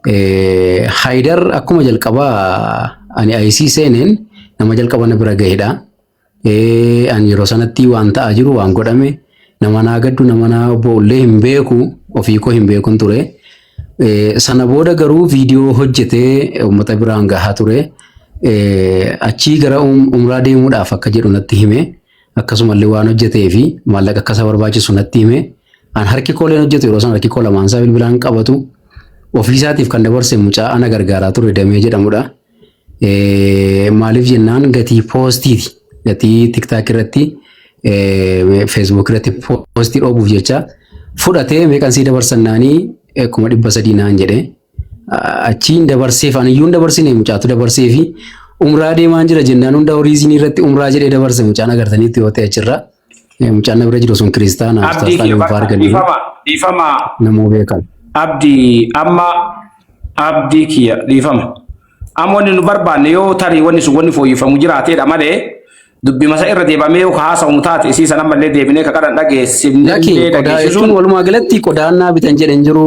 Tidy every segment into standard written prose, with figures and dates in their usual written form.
Haydar akkuma jalqabaa ani IC seeneen nama jalqaba na bira gahedha. Ani yeroo sanatti waan ta'aa jiru waan godhame nama naa gaddu nama naa boollee hin beeku ofii koo hin beekun ture. Sana booda garuu viidiyoo hojjetee uummata biraan gahaa ture. Achii gara umraa deemuudhaaf akka jedhu natti hime. Akkasumallee waan hojjetee fi maallaqa akka isa barbaachisu natti hime. An harki kooleen hojjetu yeroo sana harki koo lamaan isaa bilbilaan qabatu. Ofiisaatiif kan dabarse mucaa ana gargaaraa ture Damee jedhamudha. Maaliif jennaan gatii poostiiti. Gatii TikTok irratti Facebook irratti poostii dhoobuuf jecha fudhatee meeqan sii dabarsannaanii 300 naan jedhe. Achiin dabarseef aniyyuun dabarsine mucaatu dabarsee fi umraa deemaan jira jennaan hunda horiizinii irratti umraa jedhee dabarse mucaan agartaniitti yoo ta'e achirra. Mucaan na bira jiru sun kiristaana. Dhiifama. Namuu beekan. Abdii kiyya dhiifama. Amma wanni nu barbaanne yoo tarii wanni sun wanni fooyyeffamu jiraateedha malee dubbii masa irra deebamee yoo haasawu taate isii sana ammallee deebinee kakadhan dhageessifnee dhageessisuun walumaa galatti qodaan naa bitan jedhan jiru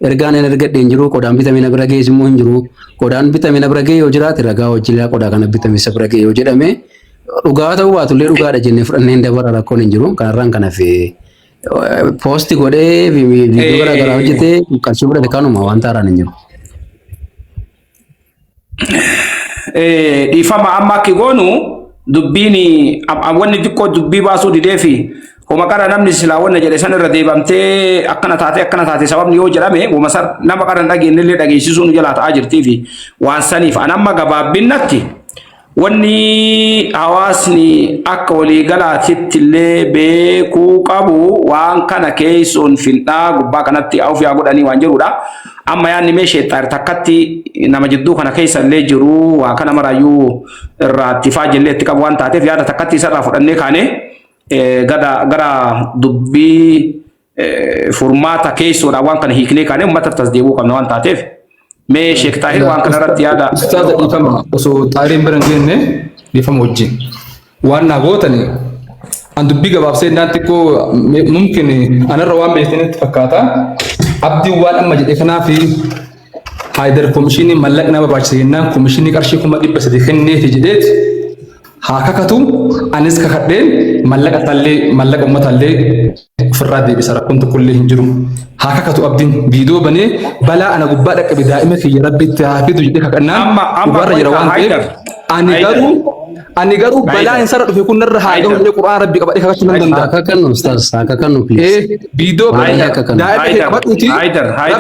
ergaan hin argadhe hin jiru qodaan bitame na bira gees immoo hin jiru qodaan bitame na bira gee yoo jiraate ragaa hojii qodaa kana bitame isa bira gee yoo jedhame dhugaa ta'uu baatullee dhugaadha jennee fudhannee hin dabara rakkoon hin jiru kanarraan kana fi poosti godhee viidiyoo garaagaraa hojjetee qarshii fudhate kanuma waan taaraan hin jiru. Dhiifama amma akki goonu dubbiin wanni xiqqoo dubbii baasuu didee fi homa qara namni silaa wanna jedhe san irra deebamtee akkana taate sababni yoo jedhame nama qara hin dhageenyellee dhageessisuun jalaa ta'aa jirtii fi waan saniif an amma gabaabbinnatti wanni hawaasni akka waliigalaatitti illee beekuu qabu waan kana keessoon fin'aa gubbaa kanatti of yaa godhanii waan jirudha. Amma yaanni mee sheexxaar takkatti nama jidduu kana keessa illee jiru waa kana maraayyuu irraa ittifaa jillee itti qabu waan taateef yaada takkatti isarraa fudhannee kaane gara dubbii furmaata keessoodha waan kana hiiknee kaane uummata tasdeebuu qabna waan taateef. Mee Sheek Taahir waan kanarratti yaada. Ustaaza dhiifama osoo Xaahiriin bira hin geenne dhiifama wajjin. Waan naa gootani an dubbii gabaabsee naan xiqqoo mumkin anarra waan beektanitti fakkaata. Abdiin waan amma jedhe kanaaf Haydar komishinii mallaqa nama barbaachisa jennaan komishinii qarshii 300 kenneeti jedheeti haa kakatu anis kakadheen mallaqa uummatallee ofirraa deebisa rakkoon tokkollee hin jiru. Haa kakatu abdiin viidiyoo banee balaa ana gubbaa dhaqqabe daa'ima kiyya rabbitti haa fidu jedhee kakannaa gubbaarra jira waan ta'eef ani garuu balaa hin sarara dhufe kun narra haa gahu jedhee qura'aan rabbi qabadhee kakachuu nan danda'a. Haa kakannu ustaas haa kakannu please. Viidiyoo banee daa'ima kiyya qabadhuuti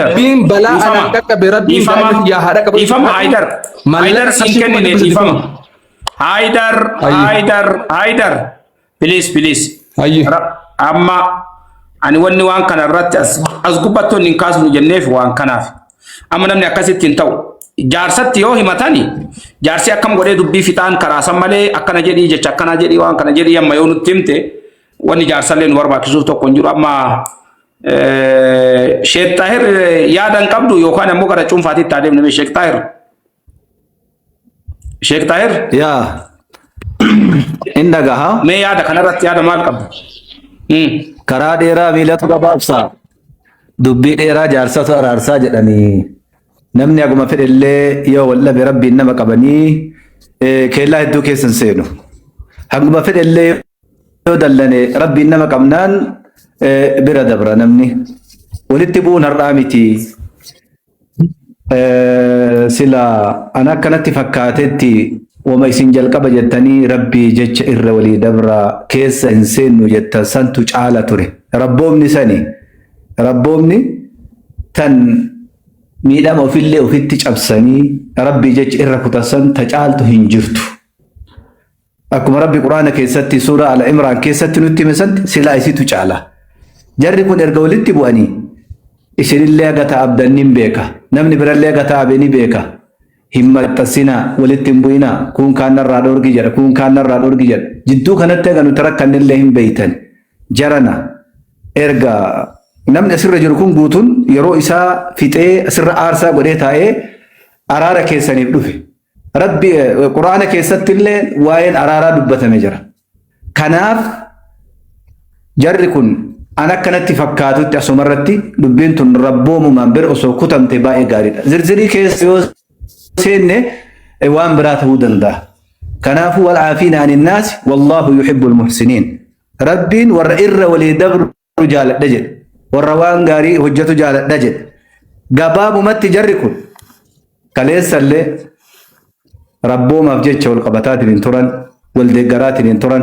rabbiin balaa ana dhaqqabe rabbiin daa'ima kiyya haa dhaqqabe. Dhiifama Haydar siin kennine dhiifama. Haydar please. Amma ani wanni waan kana irratti as gubbattoonni hin kaasnu jenneef waan kanaaf amma namni akkasitti hin ta'u jaarsatti yoo himatani jaarsi akkam godhee dubbii fixaan karaasan malee akkana jedhii jecha akkana jedhii waan kana jedhii amma yoo nutti himte wanni jaarsallee nu barbaachisuuf tokko hin jiru amma Sheek Taahir yaadan qabdu yookaan ammoo gara cuunfaatitti adeemne Sheek Taahir yaa inda gaha mee yaada kanarratti yaada maal qabdu? karaa dheeraa miilatu gabaabsa dubbii dheeraa jaarsatu araarsaa jedhanii namni aguma fedhellee yoo wallabe rabbiin nama qabanii keellaa hedduu keessan seenu haguma fedhellee yoo dallane rabbiin nama qabnaan bira dabra namni walitti bu'uun har'aa miti sila an akkanatti fakkaatetti wama isin jalqaba jettanii rabbii jecha irra walii dabra keessa hin seennu jettan santu caala ture rabboomni tan miidhama ofillee ofitti cabsanii rabbii jecha irra kutasan ta caaltu hin jirtu akkuma rabbi quraana keessatti suura Al Imraan keessatti nutti himesanti silaa isitu caala jarri kun erga walitti bu'anii isinillee gata abdannin beeka namni birallee gata abeni beeka himmatasina walitti bu'ina kun kaanarraa dhoorgi jedha jidduu kanatti egaa nuti rakkannillee hin beeytan jarana erga namni asirra jiru kun guutuun yeroo isaa fixee asirra aarsaa godhee taa'ee araara keessaniif dhufe rabbi quraana keessatti illee waa'een araaraa dubbatame jira kanaaf jarri kun أنا كانت فكاتو تسمرتي دبنت ربو ممبر أسو كتم تباي غاري زرزري كيس سنة وان براته دندا كنافو والعافين عن الناس والله يحب المحسنين ربين ورئر ولي دبر رجال دجل والروان غاري هجة جال دجل قباب مت جركم كليس اللي ربو مفجج والقبطات الانتران والدقرات الانتران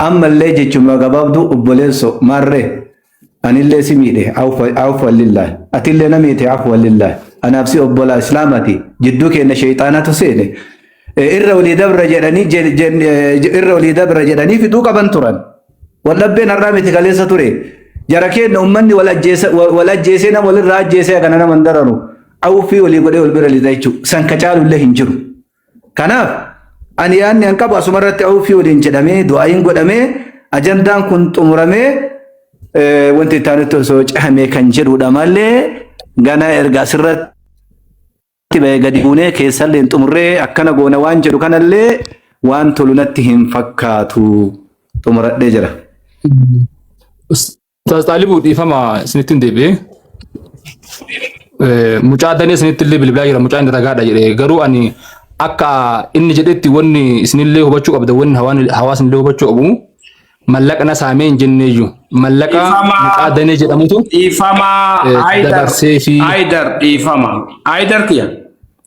أما اللي جيتشو ما قباب دو أبوليسو مرة أنا اللي سميته عفوا لله أتلي نميته عفوا لله أنا أبسي أبولا إسلامتي جدوك إن شيطانات سيني إرّا ولي دبر جدني إرّا ولي دبر جدني في دوك بنتران واللبين الرامي تكاليسة توري جركين أمني ولا جيسنا ولا راج جيسنا كنا مندرانو أو في ولي بدي والبر اللي دايتشو سانكتشال الله هنجرو كناف أني أنكب أسمرت أو في ولي جدامي دعائين قدامي أجندان كنت أمرامي وانت تانتو سوچ أهمي كنجرو دمالي غانا إرغا سرت تبا قدبوني كيسال انتمري أكنا قونا وانجرو كان اللي وانتو لنتهم فكاتو تمرت ديجرا أستاذ طالبو دي فما سنتين دي بي مجادني سنت اللي بالبلاغيرا مجادني تغادا جري غرو أني أكا إني جدتي وني سن اللي هو بچو أبدا ون هواس اللي هو بچو أبو ملك أنا سامين جنيجو ملك مجادني جدامتو إفما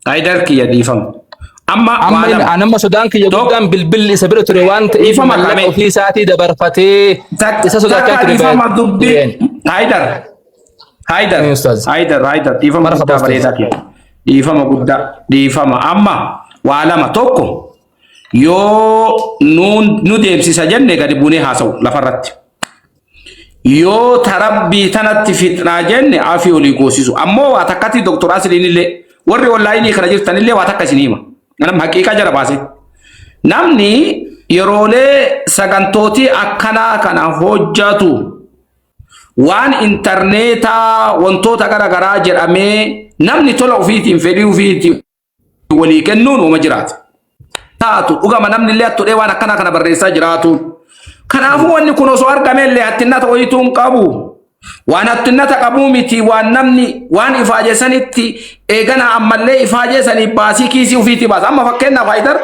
أيدر كيا إفما أما أنا ما سودان كي يقدم بالبل سبرة روان إفما ملك في ساعتي دبر فتي إسا سودان كاتري إفما دبي أيدر إفما قد بريدا كيا إفما قد إفما أما وعلامة توكو يو نوديم سيسجن قد بوني هاسو لفرت يو تربي تنت فتنا جن عافيو ليقوسيسو أمو أتكاتي دكتور أسلين اللي ورّي والله إني خرجت تاني اللي واتكاسينيما أنا حقيقة جرى باسي نمني يرولي سغنتوتي أكنا كنا هجاتو وان انترنتا وانتوتا غرا جرامي نمني طلعوا فيتي انفريو فيتي ولي كنون ومجرات تاتو وغما نمني اللي أتو وانا كنا بريسا جراتو كنا هو أني كنو سوار كمين اللي أتنا تويتون قابو وانا أتنا تقابو ميتي وان نمني وان إفاجة سنتي إيغانا أما اللي إفاجة سني باسي كيسي وفيتي باس أما فكينا فايدر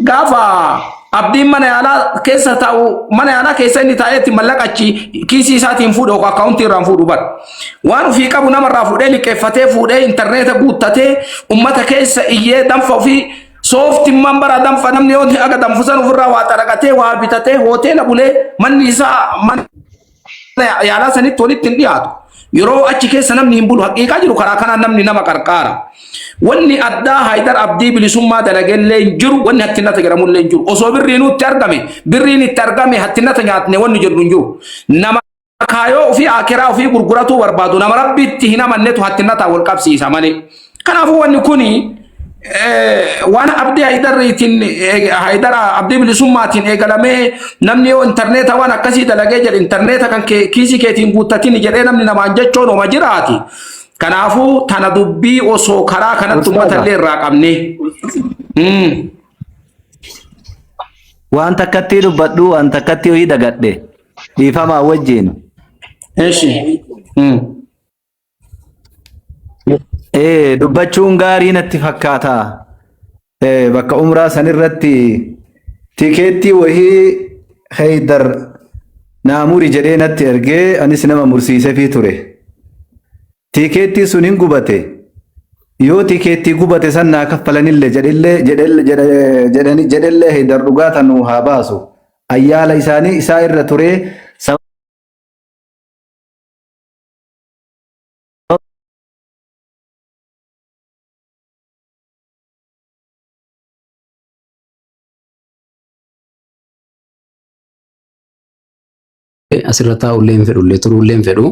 غافا أبدي من يالا كيسا تاو من يالا كيسا ني تايتي ملك أچي كيسي ساتي مفود أو أكاونتي رانفود بات وانو في كابو نمر رافود لي كيفتي فود انترنت بوتاتي أمتا كيسا إيه دنفا في soft member adam fanam ni on aga dam fusan ufra wa tarakate wa bitate hotel abule man nisa man ya la sanit tolit tindiat yoro achi ke sanam ni himbulu haqiqa jiru kara kana nam ni nama karkara wanni adda haidar abdi bilisumma dalagelle jiru wanni hatina tagaramul len jiru oso birrinu targame birrini targame hatina tanyatne wanni jiru jiru nama kayo fi akira fi gurguratu warbadu nama rabbi tihina mannetu hatina ta wal qabsi samane kana fu wanni kuni وانا ابدي هيدر ابدي بلسماتين ايغلامي نمني انترنت وانا كسي دلغه الانترنت كان كيسي كيتين بوتاتين جدي نمني نمانجچو نو ماجراتي كنافو تندبي وسو كرا كانت متل راقمني وانت كتير بدو انت كتير يدغدي يفهم وجين ايش dubbachuun gaarii natti fakkaata bakka umraa sanirratti tikeetti wahii Haydar naamuri jedhee natti ergee anis nama mursiisee fi ture tikeetti sun hin gubate yoo tikeetti gubate san naa kaffalanillee jedhellee Haydar dhugaatan nu haa baasu ayyaala isaanii isaa irra ture asirratti ulleen fedhu illee turuu illeen fedhu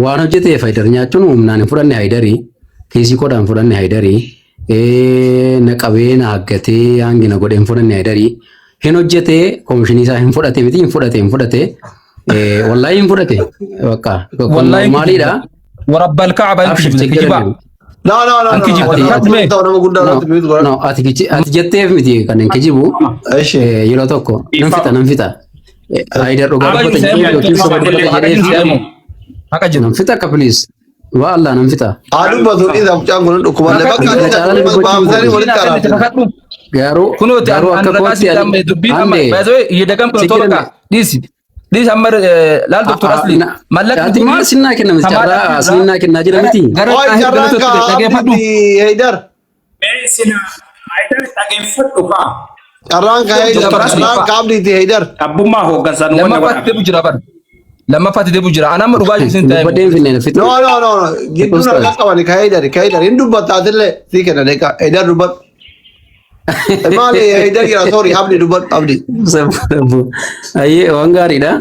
waan hojjetee Haydar nyaachuun humnaan hin fudhanne Haydarii kiisii kodhaan fudhanne Haydarii naqabee na haggatee hangina godhee hin fudhanne Haydarii hin hojjetee koomishinii isaa hin fudhate miti hin fudhate wallaahi hin fudhate bakka maaliidha warabbal ka'aba kijiba لا أنك جيب ati jetteef miti kan hin kijibu yeroo tokko nan fita Haidar dhugaa dubbata yookiin soba dubbata jedhee Haqa jiru. nam fixa ka please. Wallah nam fixa. Aduh betul ini tak cang guna dokumen lepas kali bahasa boleh taruh. Garuu Kunuuti garuu akka kootti ani dubbiin amma baay'ee yedagam kun tola ka dhiisi amma laal doktor asli ati maal sinnaa kenna carraa sinnaa kennaa jira miti. Oh jangan kau di Haidar. Sina Haidar dhageeffadhu kaa. Carraan kau di Haidar. Abbummaa hooggansaa nu lammaffatti deebu jira bar lammaffatti deebu jira anama dhugaa jisin ta'e Dubbadeen finneen fixa. No. Gitu nak kau ni Haidar. Ini dubat adil sih kena deka Haidar dubat. Maali Haidar kira sorry abdi dubat abdi. Ayyee waan gaariidha.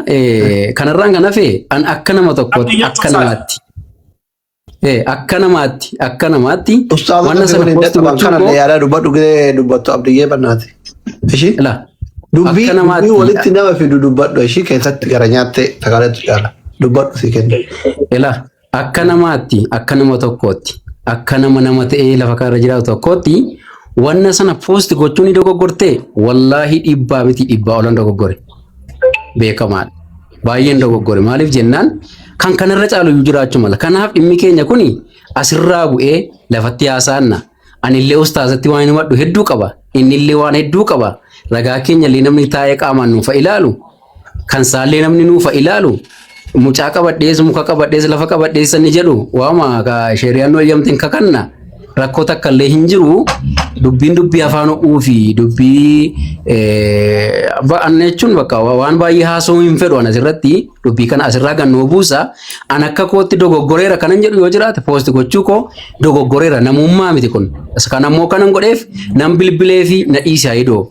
Kanarraan kan hafe an akka nama tokkootti akka namaatti. Akka namaatti Ustaz wanna sana posti kan ada gochuun ya dubat dubat abdi ye banati. Ishi. la Dubbi akka namaatti walitti nama fidu dubbadhu ishii keessatti gara nyaatte sagaleetu caala dubbadhu si kenna. ila akka namaatti akka nama tokkootti akka nama ta'ee lafa kaarra jiraatu tokkootti wanna sana posti gochuun dogoggortee wallaahi dhibbaa miti dhibbaa olan dogoggore beekamaan baay'een dogoggore maaliif jennaan kan kanarra caalu jiraachuu mala kanaaf dhimmi keenya kuni asirraa bu'ee lafatti haasaanna anillee ustaazatti waan himadhu hedduu qaba innillee waan hedduu qaba ragaa keenya illee namni taa'ee qaamaan nuufa ilaalu kan saallee namni nuufa ilaalu mucaa qabadhees muka qabadhees lafa qabadhees ni jedhu waama ka sheeriyaan nu eeyyamtiin kakanna rakkoo takka illee hin jiru dubbii afaan uufi dubbii ba'anne jechuun bakka waan baay'ee haasoo hin fedhu anas irratti dubbii kana asirraa gannoo buusa an akka kootti dogoggoreera kanan jedhu yoo jiraate poosti gochuu koo dogoggoreera namummaa miti kun kan ammoo kanan godheef nan bilbilee fi na dhiisi haidoo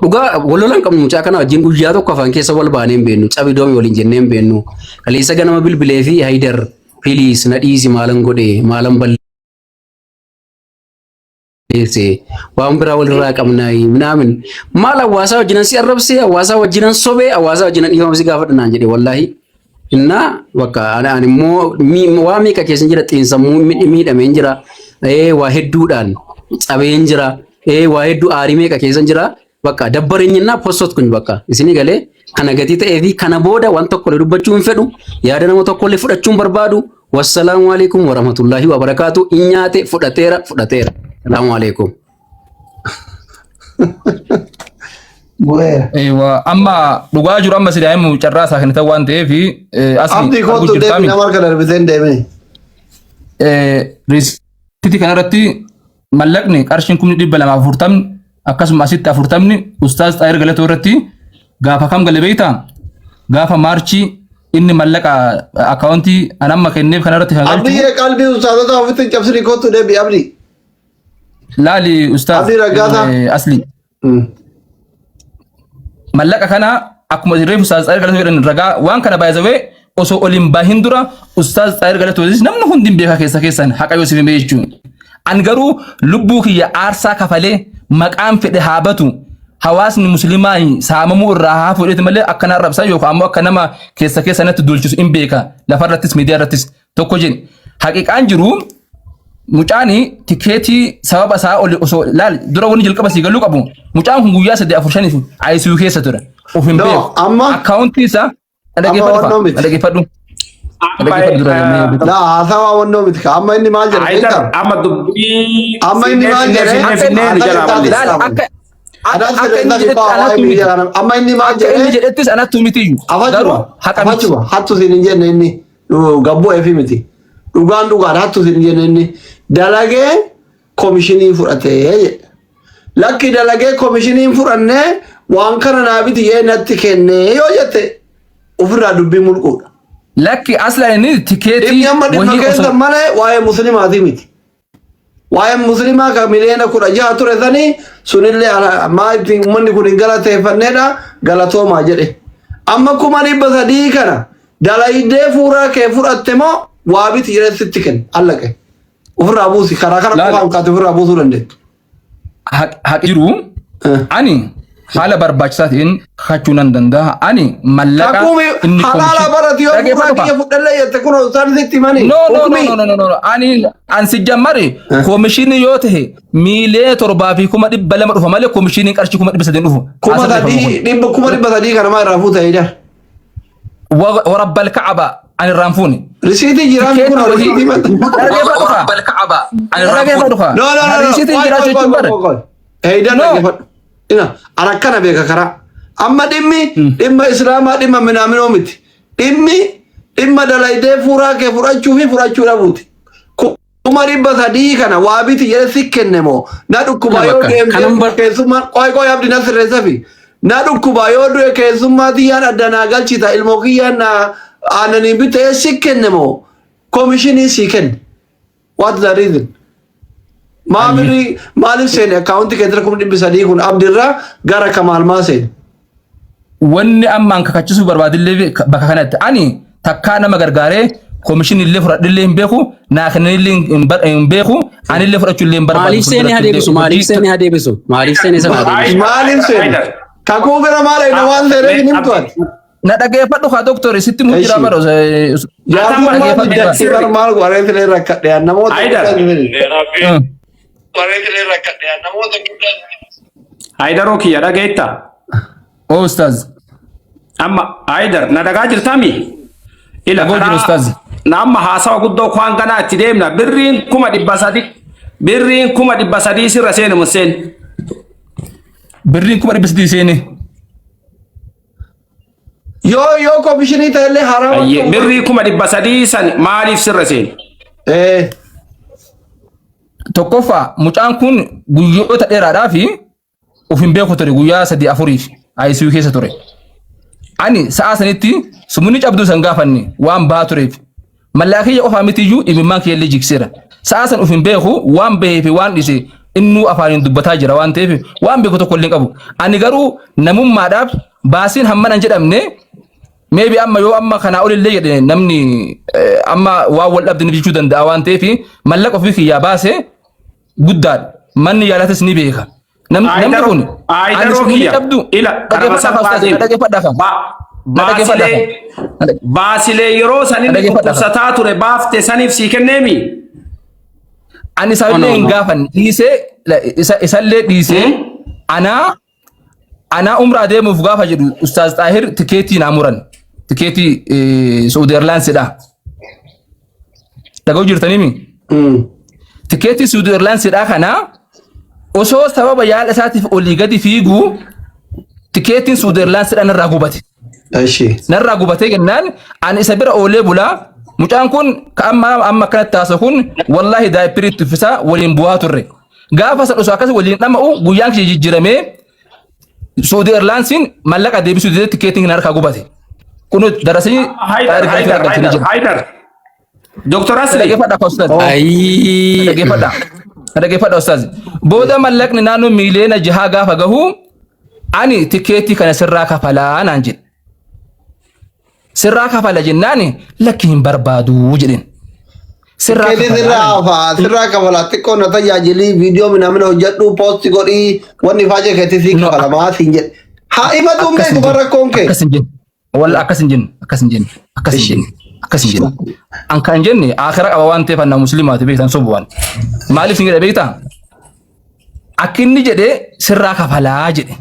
dhugaa walolan qabnu mucaa kana wajjin guyyaa tokko afaan keessa wal baanee hin beennu cabi doomi waliin jennee hin beennu kaleessa ganama bilbilee fi Haidar please na dhiisi maalan godhe maalan waan biraa walirraa qabnaayi minaamin maal hawaasaa wajjinan si arrabsee hawaasaa wajjinan sobee hawaasaa wajjinan dhiifamsi gaafadha naan jedhe wallaahi innaa bakka ani immoo waa meeqa keessan jira xiinsammuu miidhameen jira waa hedduudhaan cabeen jira waa hedduu aarii meeqa keessan jira bakka dabbareenyinnaa postot kun bakka isinii galee kana gatii ta'ee fi kana booda waan tokkollee dubbachuu hin fedhu yaada nama tokkollee fudhachuu hin barbaadu wassalaamu alaikum warahmatullaahi wabarakaatu inyaate fudhateera Assalamu alaikum. Ewa amma dhugaa jiru amma sidaamu carraa isaa kan ta'u waan ta'eef Abdi kootu deebi nama harka darbiseen deeme. Riisitii kanarratti mallaqni qarshiin 240 akkasuma asitti 40 ustaaz Xaayir Galatoo irratti gaafa kam galee beektaa gaafa maarchii inni mallaqa akaawuntii anamma kenneef kanarratti kan galchu. Abdi qalbii ustaazota ofitti cabsanii kootu deebi abdi. Laali ustaaz asli mallaqa kana akkuma reefu ustaaz Xaayir Galatoo jedhan ragaa waan kana baay'isawee osoo oliin baahin dura ustaaz Xaayir Galatoo namni hundi beeka keessan haqa yoo siif jechuun an garuu lubbuu kiyya aarsaa kafalee maqaan fedhe haabatu hawaasni muslimaa saamamuu irraa haa fudhate malee akkana arrabsaa yookaan ammoo akka nama keessanatti duulchisu hin beeka lafarrattis miidiyaa irrattis tokko jedhe haqiqaan jiru mucaani tikeetii sababa isaa osoo laal dura wani jalqaba si galuu qabu mucaan kun guyyaa 3-4 ICU keessa ture of hin beeku akkaawuntii isaa dhageeffadhu La hasawa wannoo miti ka amma inni maal jedhe amma dubbii amma inni maal jedhe amma inni maal inni jedhettis anattu miti garuu haqa miti hattu sin hin jenne inni gabboo efi miti dhugaan hattu sin hin jenne inni dalagee komishinii fudhatee jedhe lakki dalagee komishinii fudhannee waan kana naabiti yee natti kennee yoo jette ofirraa dubbii mulquudha. Lakki asla inni tikeetii wahii osoo malee waa'ee musliimaati miti. Waa'ee musliimaa ka miliyoona 16 ture sanii sunillee maa itti uummanni kun hin galateeffanneedha galatoomaa jedhe. Amma 300 kana dalaydee fuuraa kee fudhatte moo waa biti jedhee sitti kenna allaqe. Ofirraa buusi karaa kana qofaa hanqaate ofirraa buusuu dandeettu. Haqi jiru ani haala barbaachisaa ta'een hachuu nan danda'a ani mallaqa inni halaala barati yoo kiyya fudhallee jette kun isaan sitti mani no ani ansi jammare komishinii yoo ta'e miilee 7,200 dhufa malee komishinii qarshii 300 dhufu 300 kana maa irraa fuuta jedha ورب الكعبة عن الرانفوني رسيتي جيران كنا رسيتي ما ورب الكعبة عن الرانفوني لا لا لا رسيتي جيران شو هيدا نجفت إنا أنا كنا بيك كرا أما دمي إسلام دمي من أمين أمتي دمي دلايدة فورا كفورا شوفي فورا شورا بوتي كما ربا ثدي كنا وابيتي يرسي كنمو نادو كبايو دم كيسوما كوي عبد الناصر رزافي نادو كبايو دم كيسوما ديانا دناغال شيتا الموكيا نا أنا نبيت يرسي كنمو كوميشني سيكن what the reason maaliif seene akaawunti keessa kuma 300 kun abdirraa gara Kamaal maa seene. Wanni amma an kakachisuu barbaadillee bakka kanatti ani takkaa nama gargaaree koomishinii illee fudhadhillee hin beeku naa kennillee hin beeku ani illee fudhachuu illee hin barbaadu. Maaliif seene hadeebisu maaliif seene sana hadeebisu. Maaliif seene kakuu bira maal ina waan seene hin himtu ati. Na dhageeffadhu haa doktori sitti mu jira baro. Jaafii maal wareetilee rakkadhe namoota. Haydar Okiya dhageetta. Oo ustaaz. Amma Haydar na dhagaa jirtami. Ila Dhagaa ustaaz. Na amma haasawa guddoo kwaan ganaa itti deemna birriin 300 sirra seene museen. Birriin 300 seene. Yoo koomishinii ta'ellee haraama. Birrii 300 san maaliif sirra seene? Tokkoffaa mucaan kun guyyoota dheeraadhaa fi of hin beeku ture guyyaa 3-4 ICU keessa ture. Ani sa'a sanitti sumuni cabduu san gaafanne waan baa tureef mallaakiyya qofaa mitiyyuu imimmaan keellee jigseera. Sa'a san of hin beeku waan bahee fi waan dhise innuu afaaniin dubbataa jira waan ta'eef waan beeku tokko illee qabu. Ani garuu namummaadhaaf baasiin hamman hin jedhamne maybe amma yoo amma kana olillee jedhe namni amma waan wal dhabdin jechuu danda'a waan ta'eef mallaqa ofii kiyyaa baase guddaadha. Manni yaalatas ni beeka. Namni kun ani sumuni cabdu baasilee yeroo sanillee dhukkubsataa ture baafte saniif sii kenneemi. Ani isallee hin gaafan dhiisee isallee dhiisee anaa umraa deemuuf gaafa jedhu Ustaaz Xaahir tikeetii naa muran. Tikeetii Saudi Airlinesidha. Dhaga'uu jirtaniimi? Tikeetii Saudi Airlinesidha kana osoo sababa yaala isaatiif olii gadi fiigu tikeetiin Saudi Airlinesidha narraa gubate. Narraa gubatee jennaan ani isa bira oolee bulaa mucaan kun ka amma kanatti taasisu kun wallahi daayipiriitti uffisaa waliin bu'aa turre. Gaafa san osoo akkas waliin dhama'u guyyaan kee jijjiiramee Saudi Airlinesin mallaqa deebisuu didee tikeetiin narraa gubate. Kun darasanii Haydar Dr. Asli dhageeffadha ustaaz. Booda mallaqni naannoo miiliyoona 6 gaafa gahu ani tikeetii kana sirraa kafalaa naan jedhe. Sirraa kafala jennaan lakki hin barbaadu jedhen. Sirraa kafala xiqqoo na tajaajilii viidiyoo minamina hojjedhu poosti godhii wanni faajee keetii sii kafala maatiin jedhe. Haa himatuun beeku barrakkoon kee. Walla akkas hin jenne. An kan jenne akhira qaba waan ta'eef anna muslimaati beektan sobuwan. Maaliif hin jedhe beektaa? Akkinni jedhe sirraa kafalaa jedhe.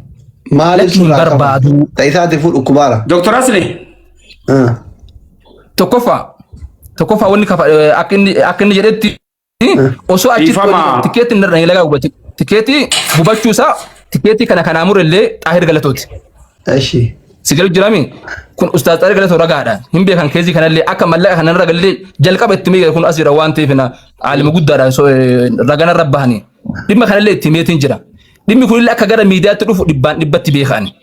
Maaliif hin barbaadu? Ta'isaati fuudhu kubaara. Dr. Asli. Tokkoffaa wanni akkinni jedhetti osoo achitti tikeetiin irra hin lagaa gubate. Tikeetii gubachuu isaa tikeetii kana kanaa murellee Xaahir Galatooti. Sigalu jirami kun Ustaaz Xaahir Galatoo ragaadha. Hin beekan keezii kanallee akka mallaqa kanarra gallee jalqaba itti meeqa kun asirra waan ta'eef aalima guddaadha ragana rabbahani. Dhimma kanallee itti meetiin jira. Dhimmi kunillee akka gara miidiyaatti dhufu dhibbatti beekani.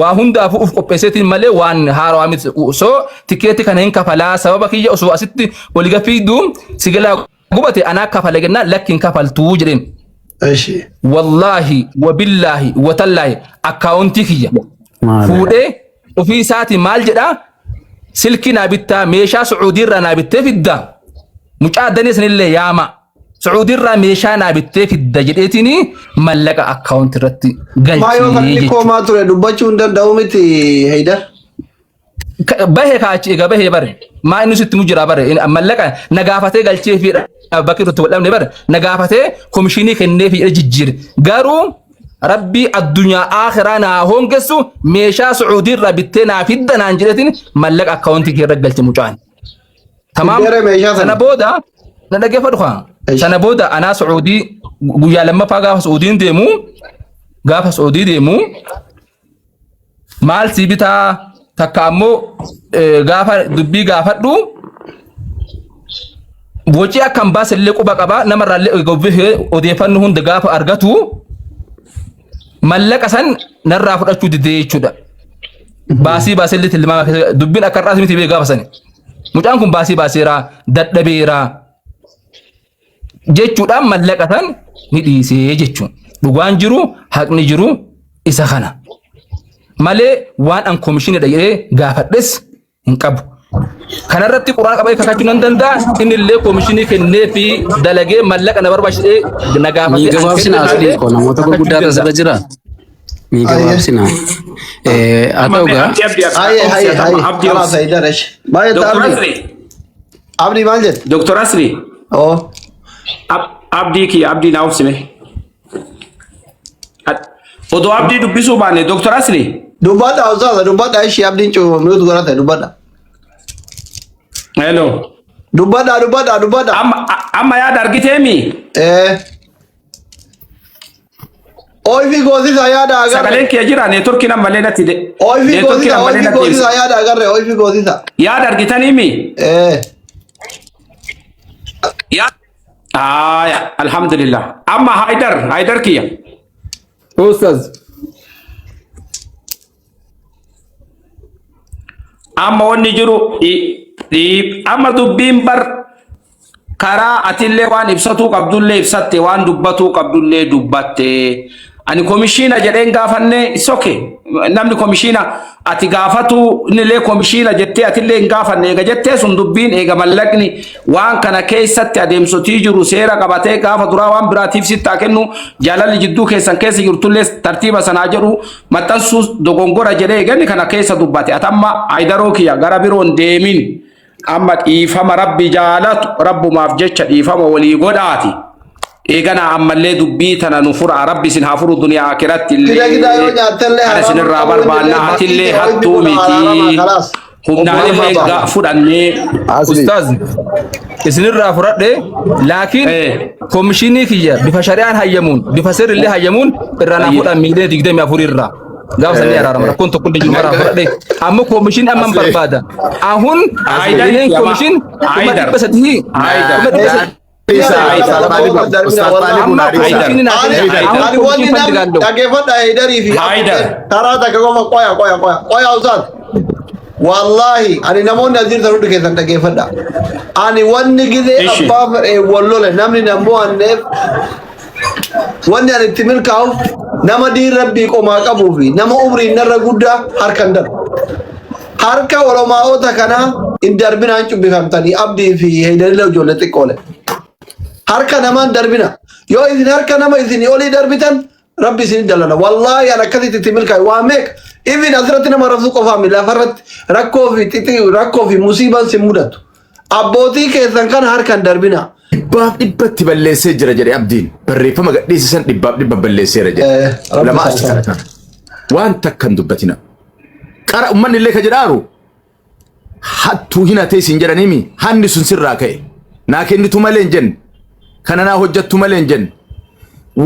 Waa hundaafuu uf qopheesseetiin malee waan haarawaa miti. So tikeetii kana hin kafalaa sababa kiyya osoo asitti waliga fiiduu sigala gubate anaa kafala jennaan lakkiin kafaltuu jedheen. Wallahi wabillahi watallaahi akkaawuntii kiyya. Fuudhee ofii isaatii maal jedhaa silkii naa bittaa meeshaa Sacuudiirraa naa bittee fidda mucaa danee sanillee yaama Sacuudiirraa meeshaa naa bittee fidda jedheetiin mallaqa akkaawuntii irratti galchee. Maayoo fakki koomaa ture dubbachuu hin danda'u miti Haydar. Bahee kaachi egaa bahee bare maa inni sitti mujjiraa bare mallaqa nagaafatee galchee fi bakki irratti wal dhabne bare nagaafatee koomishinii kennee fi jijjiire garuu rabbi addunyaa akhiraa naa hongessu meeshaa Sacuudii irraa bittee naa fidda naan jedhetin mallaqa akkaawuntii kee irra galche mucaan. Tamaam sana booda na dhaggeeffadhu kaa. Sana booda anaa Sacuudii guyyaa lammaffaa gaafa Sacuudii deemu maal si bitaa takka ammoo gaafa dubbii gaafadhu boci akkan baasillee quba qaba namarraallee gobbifee odeeffannoo hunda gaafa argatu mallaqa san narraa fudhachuu didee jechuudha. Baasillee tilmaama dubbiin akka irraa miti bee gaafa sani. Mucaan kun baaseera dadhabeera jechuudhaan mallaqa san ni dhiisee jechuun. Dhugaan jiru haqni jiru isa kana. Malee waan an komishinii dhagee gaafadhes hin qabu. Kanarratti quraan qabee kakachuu nan danda'a inni illee komishinii kennee fi dalagee mallaqa na barbaachise na gaafatee. Ni gabaabsina asii ko namoota gurguddaa irra jira. Ni gabaabsina. Atauga. Abdi maal jedhe? Dr. Asri. Oh. Abdi naaf sime. Odo Abdi dubbisu baane Dr. Asri. Dubbadha Ustaz, dubbadha ishee abdiin cuubamuutu godhate dubbadha. Hello. Dubbadha. Amma yaada argiteemi. Oifi goosisa yaada agarre. Sagaleen kee jira neetworkiin ammallee natti de. Oifi goosisa yaada agarre. Oifi goosisa. Yaada argitaniimi. Ya. Alhamdulillah. Amma Haidar kiya. Ustaz. Amma wanni jiru amma dubbiin bar karaa atillee waan ibsatuu qabdullee ibsatte waan dubbatuu qabdullee dubbatte. Ani komishina jedheen gaafanne isoke namni komishina ati gaafatu nillee komishina jettee atillee hin gaafanne eega jettee sun dubbiin eega mallaqni waan kana keessatti adeemsotii jiru seera qabatee gaafa duraa waan biraatiif sittaa kennu jaalalli jidduu keessan keessa jirtullee tartiiba sanaa jedhu maxxansuu dogongora jedhee eeganni kana keessa dubbate atamma Haidaroo kiyya gara biroon deemin amma dhiifama rabbi jaalatu rabbumaaf jecha dhiifama walii godhaati. Eegana ammallee dubbii tana nu fura rabbi sin haa furu duniyaa akiratti illee isin irraa barbaanna hatillee hattuu miti humnaallee fudhannee Ustaz isin irraa fudhadhe laakiin komishinii kiyya bifa shari'aan hayyamuun bifa seerillee hayyamuun irraa na fudhan miilee 24 irraa gaafa sanni araarama rakkoon tokko illee jiru maraa fudhadhe amma komishin amma barbaada ahun komishin kuma dhibba sadii Wallahi ani namoonni azir taru de kesan dhaggeeffadha ani wanni gidee abbaa fedhe wallole namni nammoo anneef wanni ani itti milkaa'u nama diin rabbii qomaa qabuu fi nama umriin narra guddaa harkan darbu harka olomaa'oota kana hin darbinaan cubbifamtanii abdii fi Haidarillee ijoollee xiqqoole harka namaan darbina yoo isin harka nama isin olii darbitan rabbi isin dalana wallahi ana akkasitti itti milkaa'u waa meeqa Even asirratti nama rafsu qofaa mi lafarratti rakkoo fi musiibaan sin mudatu. Abbootii keessan kan harkaan darbina. Dhibbaaf dhibbatti balleessee jira jedhe abdiin barreeffama gadhiisisan dhibbaaf dhibba balleesseera jedhe. Lama achi kana. Waan takkan dubbatina. Qara uummanni illee ka jedhaaru hattuu hinatee isin jedhaniimi hanni sun sirraa ka'e. Naa kennitu malee hin jenne. Kana naa hojjattu malee hin jenne.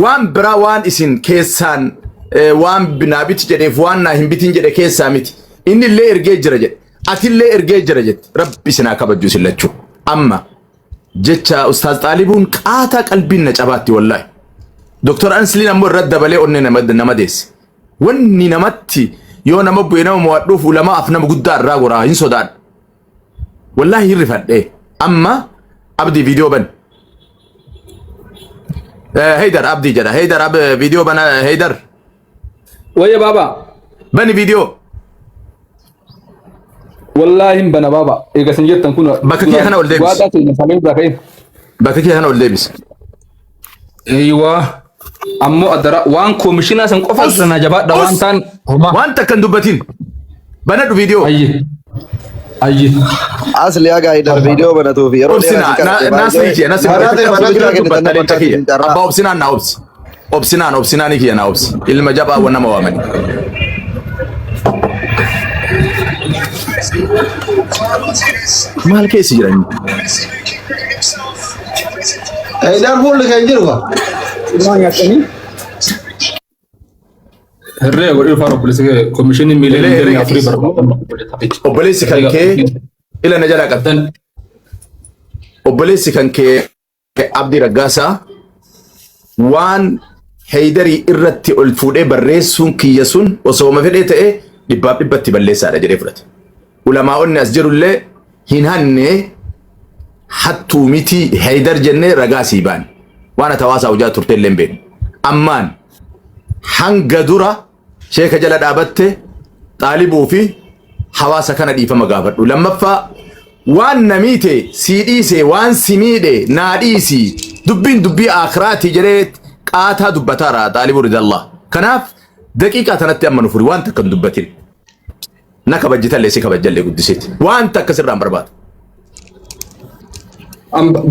Waan biraa waan isin keessaan waan binabiti jedheef waan naa hin bitin jedhe keessaa miti inni illee ergee jira jedhe ati illee ergee jira jedhe rabbi sinaa kabajju sillachuu amma jecha ustaaz Xaalibuun qaataa qalbiin na cabaatti wallahi Dr. Ansliin ammoo irratti dabalee onnee nama deesse wanni namatti yoo nama bu'ee nama mo'adhuuf ulamaaf nama guddaa irraa goraa hin sodaadha wallahi hirrifadhee amma abdii viidiyoo ban Haidar abdii jedha Haidar viidiyoo bana Haidar Waya baba. Bani video. Wallahi bana baba. Ega senjetan kuna. Bakki kana ol deebis. Wada sai misalin da kai. Bakki kana ol deebis. Aywa. Ammo adara wan commissioner san qofal sana jaba da wan tan. Wan takkan dubbatin. Bana du video. Ayye. Asli aga Haidar video bana to fi. Obsina na sai ke na sai. Abba obsina na obsi. obsinaan kiyana obsi ilma jabaa wa nama waamani maal keessa jirani Haydar fuulli kan jiru ka. Herree godhee faana obboleessa komishinii miilee afurii barbaadu. obboleessi kan kee ila na jala qabdan obboleessi kan kee Abdii Raggaasaa waan Haydarii irratti ol fuudhee barreessuun kiyya sun osoo ma fedhee ta'e dhibbatti balleessaadha jedhee fudhate. Ulamaa'onni as jirullee hin hanne hattuu miti Haydar jennee ragaa sii baane waan hawaasaa hojjaa turte illee hin beeknu. Ammaan hanga dura sheeka jala dhaabatte xaalibuu fi hawaasa kana dhiifama gaafadhu. Lammaffaa waan namiite sii dhiise waan si miidhe naa dhiisi dubbiin dubbii aakhiraati jedhee qaataa dubbataara xaalibuu ridallah. Kanaaf daqiiqaa tanatti amma nufuri waan takka hin dubbatin. Na kabajjitallee si kabajjallee guddiseeti. Waan takka sirraan barbaadu.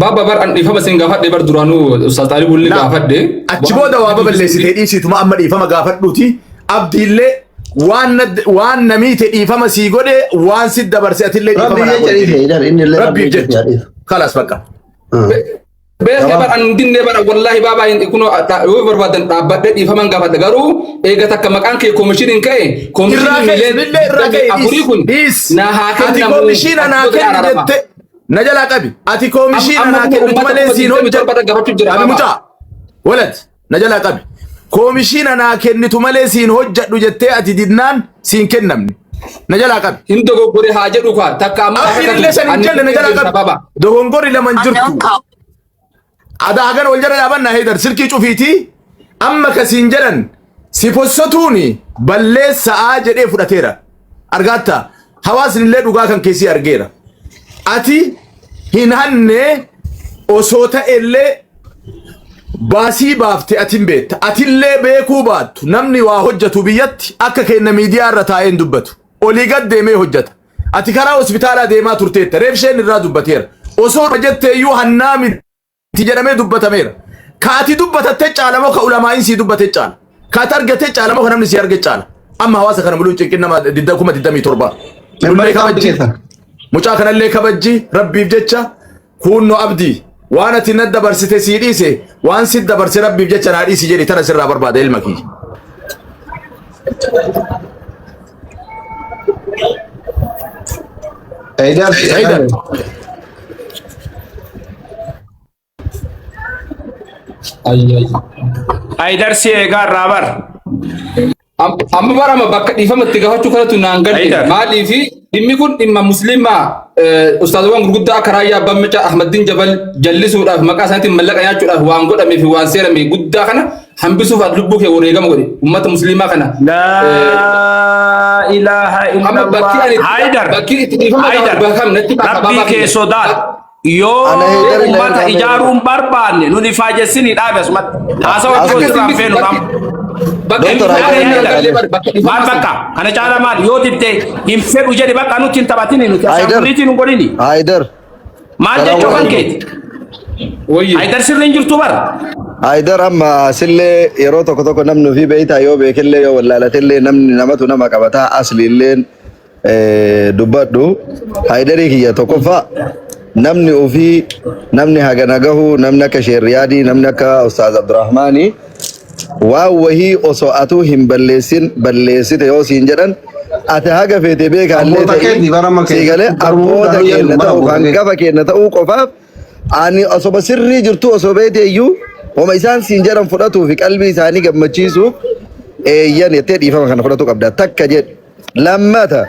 Baba bar an ifama sen gaafadhe bar duraanuu Ustaz Xaalibuu illee gaafadhe. Achi booda waa baballeessitee dhiisiituma amma dhiifama gaafadhuuti. Abdiillee waan namiite dhiifama sii godhe waan si dabarse atillee dhiifama naa godhe. Rabbiif jecha. Kalaas bakka. Beekee bar an dinne bar wallahi baba kuno yoo barbaadan dhaabbadhe dhiifama gaafadhe garuu eega takka maqaan kee komishiniin ka'e komishiniin miilee afurii kun na haa kennamu. Ati komishina naa kenni jette. نجلا قبي أتي كوميشين أنا كنت ماليزين أبي متى ولد نجلا قبي كوميشين أنا كنت ماليزين هجة نجتة أتي دينان سين كنمني نجلا قبي هندو غوري حاجة روكا تكامل أفير لسه نجلا نجلا قبي دهون غوري لمن جرتو ada agar waljara laban na Haydar sirki cufiti amma kasin jalan sifosatuni balle sa'a jede fudatera argata hawaasni illee dhugaa kan keessi argeera ati hin hanne osoo ta'ellee baasii baafte atin beekta atillee beekuu baattu namni waa hojjetu biyyatti akka kenna miidiyaa irra taa'een dubbatu olii gad deemee hojjeta ati karaa hospitaalaa deemaa turteetta reefsheen irraa dubbateera osoo jetteeyyuu hannaami ti jedhamee dubbatameera kaati dubbatatte caalamoo ka ulamaa'iin sii dubbate caala kaati argate caalamoo ka namni sii arge caala amma hawaasa kana muluun cinqin nama 27 mucaa kanallee kabajji rabbiif jecha kunno abdii waan ati na dabarsite sii dhiise waan si dabarse rabbiif jecha naa dhiisi jedhi tana sirraa barbaada ilma kiyya. Haydar. Haydar si egaa raabar. Amma barama bakka dhiifamatti gaafachuu kanatu naan galte maalii fi dhimmi kun dhimma musliimaa ustaazawwan gurguddaa akka Raayyaa Abbaa Macaa Ahmadiin Jabal jallisuudhaaf maqaa isaaniitiin mallaqa nyaachuudhaaf waan godhamee fi waan seerame guddaa kana hambisuuf lubbuu kee wareegama godhe ummata musliimaa kana. Laa ilaaha illallah. Haydar. Bakki itti dhiifama bakam natti rabbii kee sodaat. Yoo ummata ijaaruun barbaanne nuni faajessinii dhaabe asumatti haasawa iddoo irraan feenu dhamu. Maal bakka kana caala maal yoo dibdee hin fedhu jedhi bakka nuti hin taphatini nuti ashaangulliitiin hin godhini. Haydar. Maal jechuu kan keeti? Haydar sirriin jirtu bara. Haydar amma sillee yeroo tokko tokko namni ofii beeytaa yoo beekillee yoo wallaalatillee namni namatu nama qabataa asliilleen dubbadhu Haydarii kiyya tokkoffaa namni ofii namni hagana gahu namni akka Sheeriyaadii namni akka Ustaaz Abdurrahmaanii waan wahii osoo atuu hin balleessite yoo siin jedhan ati haga feete beekaallee ta'e siigalee armoota keenya ta'u hangafa keenya ta'uu qofaaf ani osoo sirrii jirtu osoo beete iyyuu homa isaan siin jedhan fudhatuu fi qalbii isaanii gammachiisuuf eeyyan jettee dhiifama kana fudhatu qabda takka jedhu lammata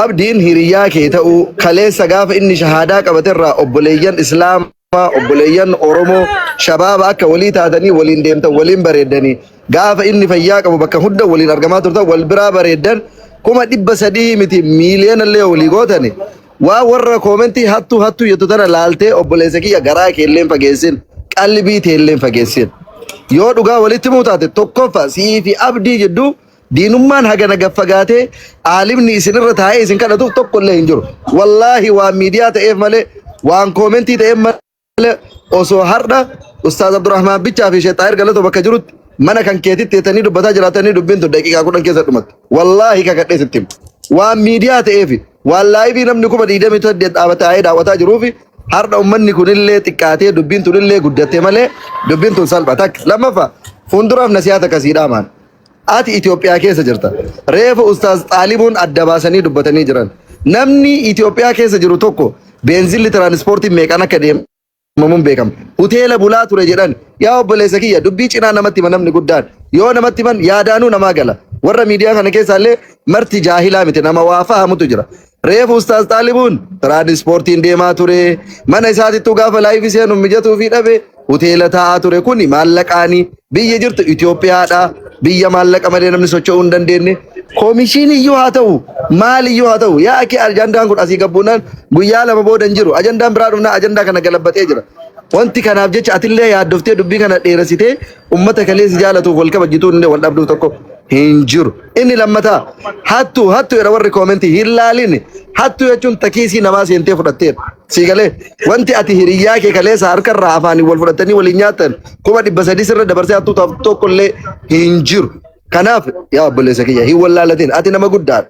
abdiin hiriyaa kee ta'uu kaleessa gaafa inni shahaadaa qabaterraa obboleeyyan islaamaa obboleeyyan oromoo shabaaba akka walii taatanii waliin deemtan waliin bareeddanii gaafa inni fayyaa qabu bakka hunda waliin argamaa turtan wal biraa bareeddan 300 miti miiliyoonallee walii gootani waa warra koomentii hattuu jettu tana laaltee obboleessa kiyya garaa keelleen fageessin qalbii teelleen fageessin yoo dhugaa walitti muutaate tokkoffa sii fi abdii jedhu diinummaan hagana gaffagaatee aalimni isinirra taa'ee isin kadhatuuf tokkollee hin jiru wallaahi waan miidiyaa ta'eef malee waan koomentii ta'eef malee osoo har'a Ustaaz Abdurrahmaan bichaa fi Sheekh Xaahir Galatoo bakka jirutti mana kan keetitti teetanii dubbataa jiraatanii dubbiin tun daqiiqaa 10 keessa dhumatti. Wallaahi kakadhee sitti himu. Waan miidiyaa ta'eefi waan laayivii namni kuma 28 dhaabatee daawwataa jiruufi har'a ummanni kunillee xiqqaatee dubbiin tunillee guddattee malee dubbiin tun salphaa takka. Lammaffaa fuulduraaf nasihaata akkasiidhaa maan. Ati Itoophiyaa keessa jirta. Reefu Ustaaz Xaalibuun adda baasanii dubbatanii jiran. Namni Itoophiyaa keessa jiru tokko beenzilli tiraanispoortii meeqaan akka deemamuun beekama. Hoteela bulaa ture jedhan yaa obboleessa kiyya dubbii cinaa namatti hima namni guddaan. Yoo namatti himan yaadaanuu namaa gala. Warra miidiyaa kana keessaallee marti jaahilaa miti nama waa fahamutu jira. Reefu Ustaaz Xaalibuun tiraanispoortiin deemaa ture. Mana isaatittuu gaafa laayivii seenuun mijatuu fi dhabe hoteela taa'aa ture kuni maallaqaanii biyya jirtu Itoophiyaadha. Biyya maallaqa malee namni socho'uu hin dandeenye. Koomishinii iyyuu haa ta'u maal iyyuu haa ta'u yaa akki ajandaan kun asii gabbuunaan guyyaa lama booda hin jiru. Ajandaan biraa dhufnaa ajandaa kana galabbatee jira. Wanti kanaaf jecha atillee yaaddoftee dubbii kana dheeressitee ummata kaleessi jaalatuuf wal kabajjituun illee wal dhabduu tokko hin jiru. Inni lammataa hattuu jedha warri koomentii hin laalin hattuu jechuun takiisii namaa seentee fudhatteera. Siigalee wanti ati hiriyyaa kee kaleessa harkarraa afaanii wal fudhatanii waliin nyaatan 300 sirra dabarsee hattuu tokko illee hin jiru. Kanaaf yaa obboleessa kiyya hin wallaalatiin ati nama guddaadha.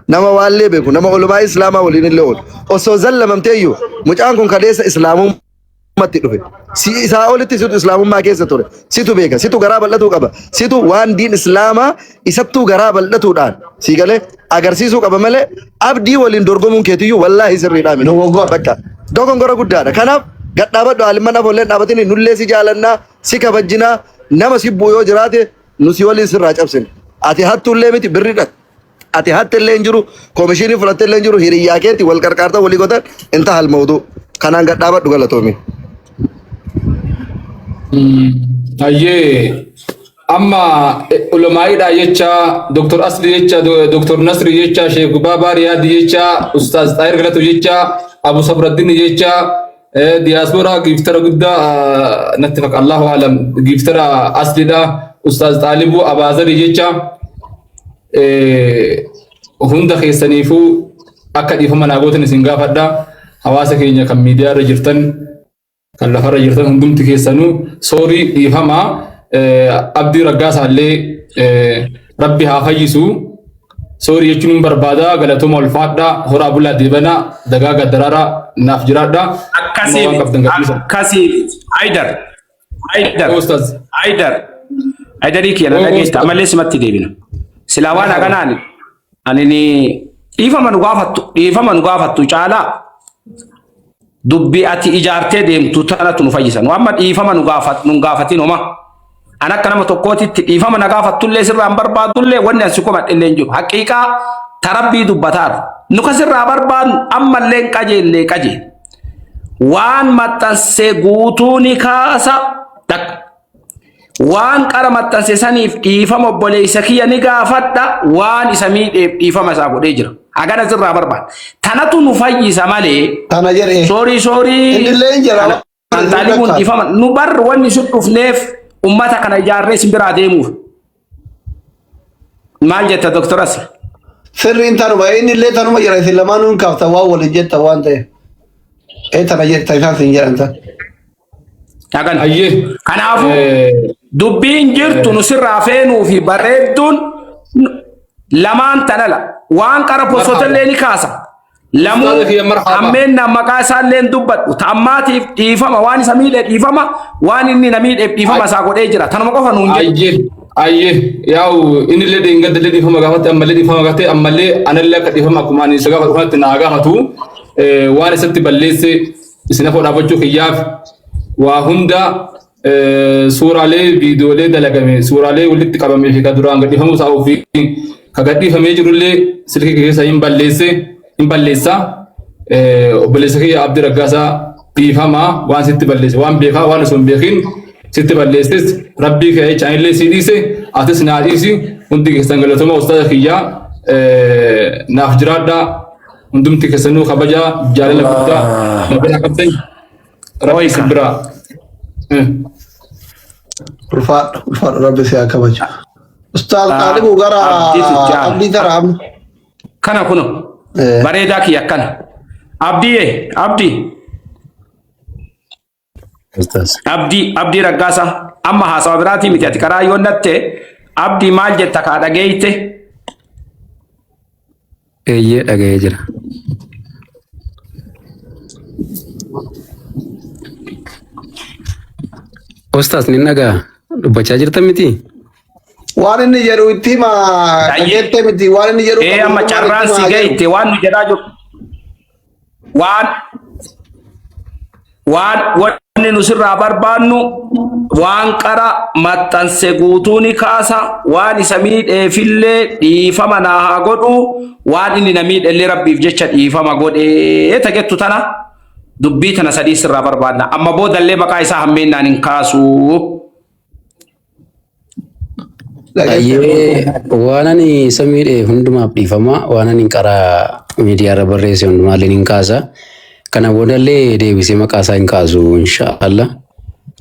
Nama waallee beeku nama olumaa islaamaa waliin illee oolu. Osoo zallamamteeyyuu mucaan kun kaleessa islaamummaatti dhufe. Si isaa olitti situ islaamummaa keessa ture. Situ beeka situ garaa bal'atuu qaba. Situ waan diin islaamaa isattuu garaa bal'atuudhaan siigalee agarsiisuu qaba malee abdii waliin dorgomuun keetiyyuu wallaahi sirriidhaa miti. Bakka dogongora guddaadha. Kanaaf gadhaabadhu haalimman afoolleen dhaabatanii nullee si jaalannaa si kabajjinaa nama si bu'u yoo jiraate nusi waliin sirraa cabsine. Ati hattullee miti birridha. Ati hattillee hin jiru koomishinii fudhattillee hin jiru hiriyyaa keetti wal qarqaarta walii gotan inta halmautu kanaan gadhaabadhu galatoomi. Ayyee amma ulamaa'idha jecha Dr. Asli jecha Dr. Nasri jecha Sheekh Baabaa Riyaadi jecha Ustaaz Xaahir Galatoo jecha Abu Sabraddin jecha diyaaspoora giftara guddaa natti faqa Allahu alam giftara Aslidha Ustaaz Xaalibu Abaazari jecha hunda keessaniifuu akka dhiifama naa gootan isin gaafadha. Hawaasa keenya kan miidiyaa irra jirtan kan lafarra jirtan hundumti keessanuu soorii dhiifama abdii raggaasaallee rabbi haa fayyisu. Soorii jechuun barbaada galatooma ulfaadha horaa bulaa deebana dagaaga daraaraa naaf jiraadha. Akkasii Aidarii kiyya dhageessa amallee simatti deebina. Silaa waan haganaan ani dhiifama nu gaafattu caalaa dubbii ati ijaartee deemtu tanatu nu fayyisan. Amma dhiifama nu gaafatin homa. An akka nama tokkootitti dhiifama na gaafattullee sirraan barbaadullee wanni asi komadhillee hin jiru. Haqiiqaa tarabbii dubbataar. Nu kasirraa barbaadnu ammallee qajeellee qajeele. Waan maxxansee guutuu ni kaasa. Waan qara maxxanse saniif dhiifama obboleessa kiyya ni gaafadha waan isa miidheef dhiifama isaa godhee jira. Hagana sirraa barbaada. Tanatu nu fayyisa malee. Tana jedhee. Soorii. Indillee hin jira. Xaalibuun dhiifama nu bar wanni sun dhufneef ummata kana ijaarree simbiraa deemuuf. Maal jetta Dr. Asli? Sirriin tanuma innillee tanuma jira isin lamaanuu hin kaafta waan waliin jetta waan ta'eef. Tana jetta isaan sin jedhan tan. Hagan. Kanaafuu dubbiin jirtu nu sirraa feenuu fi bareedduun lamaan tanala waan qara posotallee ni kaasa. Lamuu ammeen maqaa isaallee dubbadhu ta'ammaatiif dhiifama waan isa miidhee dhiifama waan inni na miidheef dhiifama isaa godhee jira. Tanuma qofa nuun jedhu. Ayyee yaa'u inni illee deengaddalee dhiifama gaafate ammallee dhiifama gaafate ammallee anallee akka dhiifama akkuma ani isa gaafatu kanatti naa gaafatu waan isatti balleesse isin afoo dhaabachuu kiyyaaf waa hunda suuraalee viidiyoolee dalagame suuraalee walitti qabamee fi ka duraan gadhiifamuu isaa ofii ka gadhiifamee jirullee silkii keessa hin balleessa obboleessa kiyya Abdii Raggaasaa dhiifama waan sitti balleesse waan beekaa waan osoo hin beekin sitti balleesses rabbii kee chaanillee si dhiise atis naa dhiisi hundi keessan galatooma ustaaza kiyyaa naaf jiraadha hundumti keessanuu kabajaa jaalala guddaa nagaa qabdan rabbi sibbiraa. Ulfaadhu rabbi si haa kabaju. Ustaaz Xaalibu gara abdii taraam. Kana kuno bareedaa kiyya akkana. Abdii Ustaz. Abdii Raggaasa amma haasawa biraatii miti ati karaa yoo natte Abdii maal jetta kaa dhageeyte? Eeyyee dhaga'ee jira. Ustaz ni nagaa dubbachaa jirta miti? Waan inni jedhu itti hima dhageette miti waan inni jedhu. Amma carraan si ga'ite waan nu jedhaa jiru. Wanni nu sirraa barbaannu waan qara maxxanse guutuu ni kaasa waan isa miidheefillee dhiifama naa haa godhu waan inni na miidhellee rabbiif jecha dhiifama godhee tagettu tana dubbii tana sadii sirraa barbaadna amma boodallee maqaa isaa hammeennaan hin kaasu. Waan ani isa miidhe hundumaaf dhiifama waan ani qaraa miidiyaarra barreesse hundumaallee hin kaasa. Kana boodallee deebisee maqaa isaa hin kaasu inshaallah.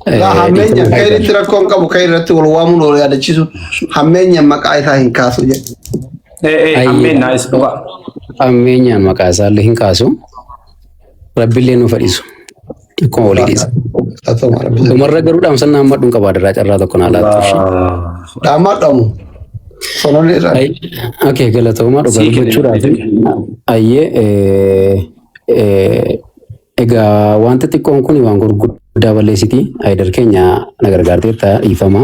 Hammeenya kan irratti rakkoon qabu kan irratti wal waamuun wal yaadachiisu hammeenya maqaa isaa hin kaasu jedhe. Hammeenyaan maqaa isaallee hin kaasu. Rabbillee nu fadhiisu. Akkuma walii dhiisa. Dhumarra garuu dhaamsannaa amma dhuun qabaa dirraa carraa tokko naa laattu. Dhaamaa dhaamu. Sonollee irraa. Okay galatoomaa dhugaa dubbachuudhaaf. Egaa wanta xiqqoon kun waan gurguddaa balleessiti. Aayidar keenya na gargaarteetta dhiifama.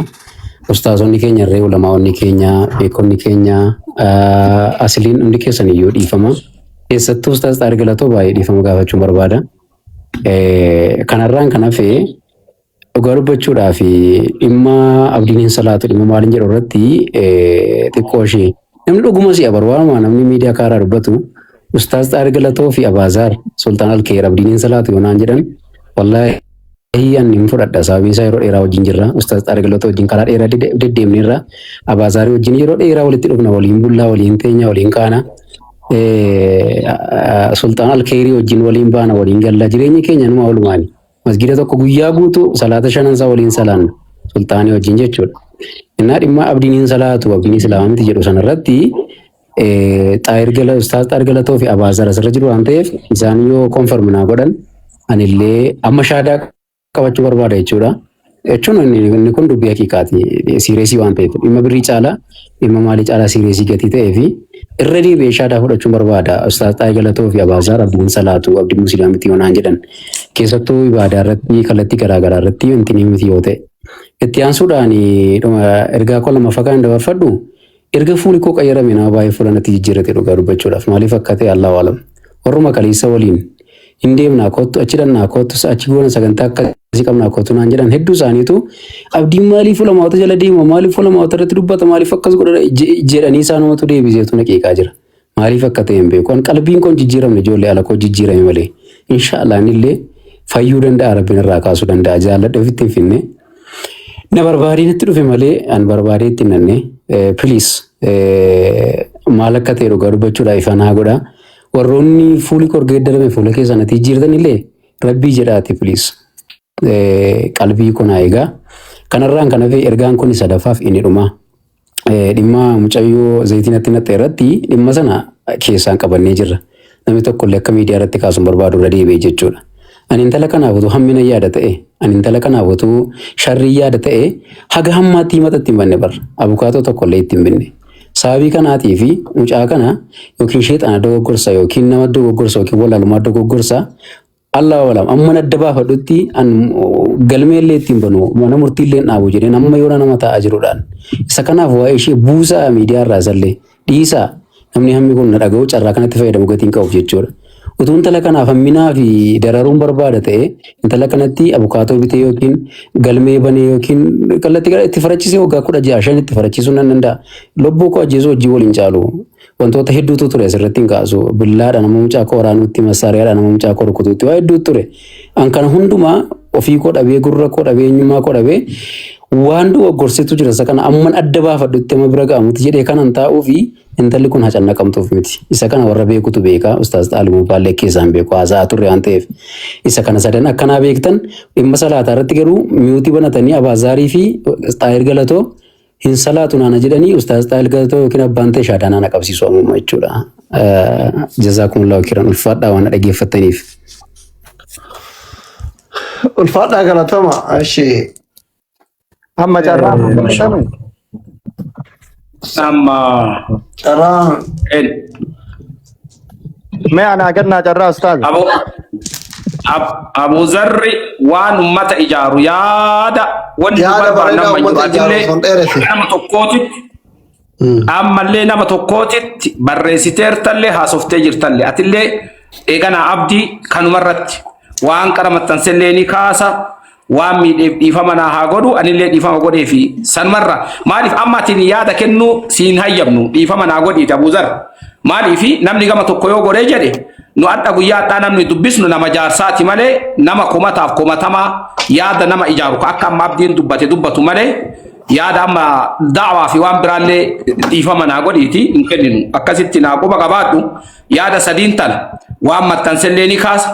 Ustaazonni keenya irree ulamaa'onni keenya beekonni keenya asliin hundi keessan iyyuu dhiifama. Keessattuu ustaaz Xaariq Galatoo baay'ee dhiifama gaafachuun barbaada. Kanarraan kan hafe dhugaa dubbachuudhaaf dhimma abdiin hin salaatu dhimma maaliin jedhu irratti xiqqoo ishee namni dhuguma si'a barbaadama namni miidiyaa kaaraa dubbatu. Ustaaz Xaariq Galatoo fi Abaazaar Sultaan Alkeer abdiin hin salaatu yoo naan jedhan wallaahi ani hin fudhadha sababiin isaa yeroo dheeraa wajjin jirra. Ustaaz Xaariq Galatoo wajjin karaa dheeraa deddeemneerra. Abaazaar wajjin yeroo dheeraa walitti dhufna waliin bullaa waliin teenya waliin kaana. Sultaan Alkeerii wajjin waliin baana waliin galla jireenyi keenya numa walumaani. Masgida tokko guyyaa guutuu salaata shanansaa waliin salaanna sultaanii wajjin jechuudha. Innaa dhimma abdiin hin salaatu abdiin islaamaa miti jedhu sanarratti Ustaaz Xaariq Galatoo fi Abaazaar asirra jiru waan ta'eef isaan yoo konfirm naa godhan anillee amma shaadaa qabachuu barbaada jechuudha. Jechuun inni kun dubbii haqiiqaati siireesii waan ta'eef dhimma birrii caalaa dhimma maalii caalaa siireesii gatii ta'ee fi irra deebi'ee shaadaa fudhachuun barbaada. Ustaaz Xaariq Galatoo fi Abaazaar abdiin salaatu abdiin musliimaa miti yoo naan jedhan keessattuu ibaadaa irratti kallattii garaagaraa irratti wanti ni miti yoo ta'e. Itti aansuudhaan ergaa koo lammaffaa kan dabarfadhu erga fuuli koo qayyarame nama baay'ee fuulanatti jijjiirate dhugaa dubbachuudhaaf maaliif akka ta'e Allahu aalam. Warruma kaleessa waliin hin deemnaa kottu achi dhannaa kottu achi goona sagantaa akkasii qabnaa kottu naan jedhan hedduu isaaniitu abdiin maaliif ulamaata jala deema maaliif ulamaata irratti dubbata maaliif akkas godha jedhanii isaanumatu deebiseetu naqiiqaa jira. Maaliif akka ta'e hin beeku. Qalbiin koo jijjiiramne ijoollee ala koo jijjiirame malee inshaallah innillee fayyuu danda'a rabbiin irraa kaasuu danda'a jaalladha ofitti hin finne. Na barbaadeen itti dhufe malee an barbaadee itti nanne please maal akka ta'e dhugaa dubbachuudhaaf ifaan haa godha. Warroonni fuuli korgeeddarame fuula keessan ati jijjiirtan illee rabbii jedhaati please qalbii kun haa egaa. Kanarraan kan hafe ergaan kun sadaffaaf inni dhuma. Dhimma mucayyoo zayitinatti naxxe irratti dhimma sana keessaan qabannee jirra. Namni tokko illee akka miidiyaa irratti kaasuun barbaadu irra deebi'ee jechuudha. Ani intala kanaafatu hammina yaada ta'e ani intala kanaafatu sharrii yaada ta'e haga hammaatti himatatti hin banne barra abukaatoo tokko illee itti hin binne. Sababii kanaatii fi mucaa kana yookiin sheexana dogoggorsa yookiin nama dogoggorsa yookiin walaalumaa dogoggorsa Allah walam amma adda baafadhutti an galmeellee ittiin banu mana murtiillee dhaabu jedheen amma yoo nama taa'aa jiruudhaan isa kanaaf waa'ee ishee buusaa miidiyaa irraa isallee dhiisaa namni hammi kun na dhaga'u carraa kanatti fayyadamu gatiin qabuuf jechuudha. Utuu intala kanaaf hamminaa fi dararuun barbaada ta'e intala kanatti abukaatoo bitee yookiin galmee banee yookiin kallattii gara itti farachisee waggaa 16 itti farachiisuu nan danda'a. Lobboo koo ajjeesuu hojii waliin caalu wantoota hedduutu ture asirratti hin kaasu billaadha nama mucaa koo waraanuutti massaariyaadha nama mucaa koo rukutuutti waa hedduutu ture. An kana hundumaa ofii koo dhabee gurra koo dhabee eenyummaa koo dhabee waan dogoggorsitu jira isa kana amman adda baafadhutti amma bira ga'amutti jedhee kanan taa'uu fi intalli kun hacanna qabtuuf miti. Isa kana warra beekutu beeka Ustaaz Xaalimuu Baallee keessaan beeku haasa'aa turre waan ta'eef isa kana sadan akkanaa beektan dhimma salaataa irratti garuu mi'uutii banatanii Abaazaarii fi Xaariq Galatoo hin salaatu naana jedhanii Ustaaz Xaariq Galatoo yookiin abbaan ta'e shaadaa naana qabsiisu ammuma jechuudha. Jazaakumullahu khairan ulfaadhaa waan dhaggeeffattaniif. ulfaadhaa galatama ashee Amma carraa Amma carraa mee anaa kennaa carraa ustaaz. Abu Zarri waan ummata ijaaru yaada wanni Yaada bareedaa ummata ijaaru sun dheeresse. nama tokkootitti ammallee nama tokkootitti barreessiteertallee haasoftee jirtallee atillee eeganaa abdii kanumarratti waan qara maxxansellee ni kaasa waan miidheef dhiifama naa haa godhu anillee dhiifama godhee fi sanumarra maaliif amma atiin yaada kennuu siin hayyamnu dhiifama naa godhiiti Abu Zarri maaliifi namni gama tokko yoo godhee jedhe nu adda guyyaa addaa namni dubbisnu nama jaarsaati malee nama kumataaf kumatamaa yaada nama ijaaru akka amma abdiin dubbatu malee yaada amma da'waa fi waan biraallee dhiifama naa godhiiti hin kenninu akkasitti naa quba qabaadhu yaada sadiin tana waan maxxansellee ni kaasa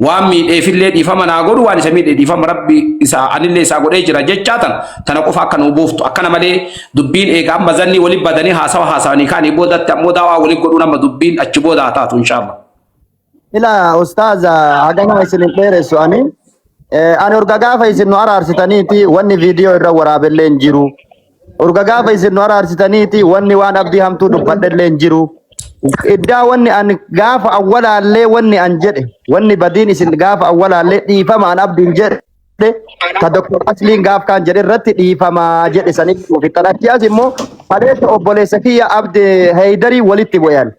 waan miidheefillee dhiifama naa godhu waan isa miidhee dhiifama rabbi isaa anillee isaa godhee jira jechaa tana qofa akka nu buuftu akkana malee dubbiin eega amma zanni waliin badanii haasawanii kaanii boodatti ammoo da'waa waliin godhuu nama dubbiin achi booda haa taatu inshallah. Ila ustaza hagana isin dheeressu ani urga gaafa isin nu araarsitaniiti wanni viidiyoo irra waraabellee hin jiru. Urga gaafa isin nu araarsitaniiti wanni waan abdii hamtuu dubbadhellee hin jiru. Iddaa wanni an gaafa awwalaallee wanni an jedhe wanni badiin isin gaafa awwalaallee dhiifama an abdiin jedhe ta Dr. Asliin gaaf kan jedhe irratti dhiifama jedhe saniif ofittanatti as immoo haleessa obboleessa kiyya abdi Haydarii walitti bu'an.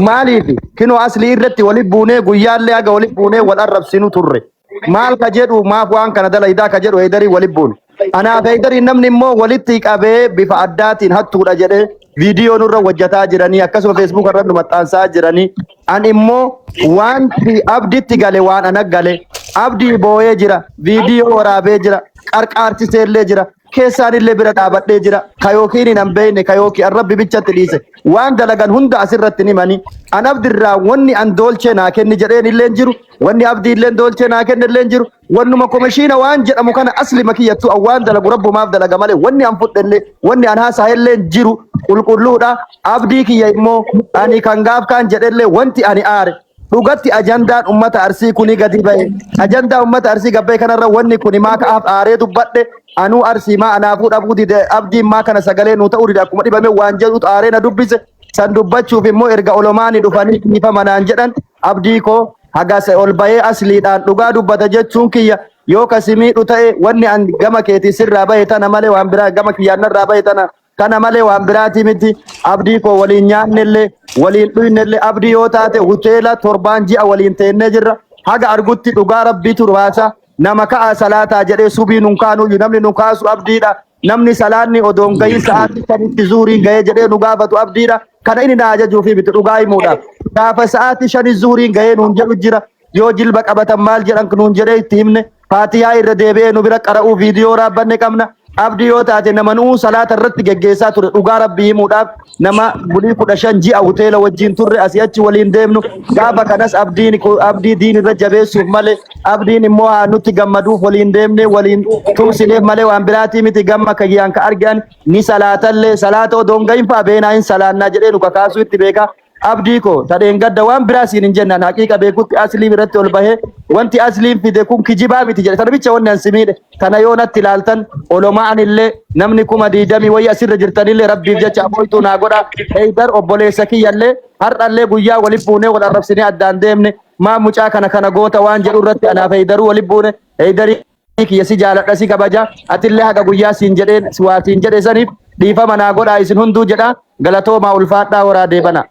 Maaliif kino Aslii irratti walitti buunee guyyaallee aga walitti buunee wal arrabsinu turre. Maal ka jedhu maaf waan kana dalaydaa ka jedhu Haydarii walitti buune. Anaaf Haydarii namni immoo walitti qabee bifa addaatiin hattuudha jedhee viidiyoo nurra hojjetaa jiranii akkasuma feesbuuk irra nu maxxansaa jiranii. Ani immoo wanti abditti gale waan ana gale abdii booyee jira viidiyoo waraabee jira qarqaartiseellee jira. Keessaanillee bira dhaabadhee jira ka yookiin hin beekne ka yookiin rabbi bichatti dhiise waan dalagan hunda asirratti himanii an abdirraa wanni an doolchee naa kenni jedheen illee jiru wanni abdii illee doolchee naa kenni illee jiru wannuma komishiina waan jedhamu kana asli makiyyattu waan dalagu rabbumaaf dalaga malee wanni an fudhellee wanni an haasaa illee jiru qulqulluudha abdii kiyya immoo ani kan gaaf kaan jedhellee wanti ani aare dhugatti ajandaan ummata arsii kuni gadi ba'e ajandaa ummata arsii gabbee kanarra wanni kuni maa ka'aaf aaree dubbadhe anuu arsii maa anaafuu dhabuu dide abdiin maa kana sagalee nuu ta'uu dide akkuma dhibame waan jedhu aaree na dubbise san dubbachuuf immoo erga olomaanii dhufanii dhiifama naan jedhan abdii koo hagase ol bahee asliidhaan dhugaa dubbata jechuun kiyya yoo kasimiidhu ta'e wanni an gama keetii sirraa bahe tana malee waan biraa gama kiyyaannarraa bahe tana kana malee waan biraati miti abdii koo waliin nyaannellee waliin dhuynellee abdii yoo taate hoteela 7 ji'a waliin teennee jirra haga argutti dhugaa rabbiitu ruwaasa nama ka'a salaataa jedhee subii nun kaanuyyuu namni nun kaasu abdiidha namni salaanni odoon gahii sa'aatii shanitti zuuriin gahee jedhee nu gaafatu abdiidha kana inni na ajajuufi miti dhugaa himuudhaaf gaafa sa'aatii shanii zuuriin gahee nuun jedhu jira yoo jilba qabatan maal jedhan nuun jedhee itti himne faatiyaa irra deebi'ee nu bira qara'uu viidiyoo raabbanne qabna abdii yoo taate nama nuu salaata irratti geggeessaa ture dhugaa rabbii himuudhaaf nama bulii 15 ji'a hoteela wajjin turre asii achi waliin deemnu gaafa kanas abdii diin irra jabeessuuf malee abdiin immoo haa nutti gammaduuf waliin deemne waliin tumsineef malee waan biraatii miti gamma kayyaan ka argan ni salaatallee salaata odoon gahin fa'aa beenaa hin salaannaa jedhee nu kakaasuu itti beekaa abdii ko tadeen gadda waan biraa siin hin jennaan haqiiqa beekutti asliin irratti ol bahee wanti asliin fide kun kijibaa miti jedhe tana bicha wanni ansi miidhe kana yoo natti ilaaltan olomaan illee namni 20 wayii asirra jirtanillee rabbiif jecha aboytuu naa godha Haydar obboleessa kiyyallee har'allee guyyaa walitti buunee wal arrabsinee addaan deemne maa mucaa kana goota waan jedhu irratti anaaf Haydaruu walitti buune Haydarii kiyya si jaaladha si kabaja atillee haga guyyaa siin jedheen si waatiin jedhe saniif dhiifama naa godha isin hunduu jedha galatoomaa ulfaadhaa horaa deebana.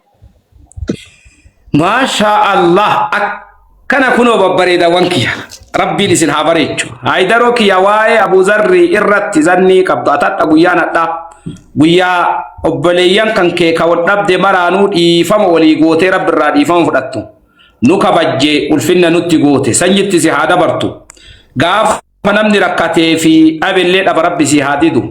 Masha Allah akkana kunoo babbareeda wankiya rabbiin isin haa bareechu Haydaroo kiyya waa'ee Abu Zarri irratti zannii qabdu atadha guyyaan hadha guyyaa obboleeyyan kan kee ka wal dhabde maraanuu dhiifama walii gootee rabbirraa dhiifama fudhattu nu kabajje ulfinna nutti goote sanyitti si haa dabartu gaafa namni rakkatee fi abellee dhaba rabbi si haa didu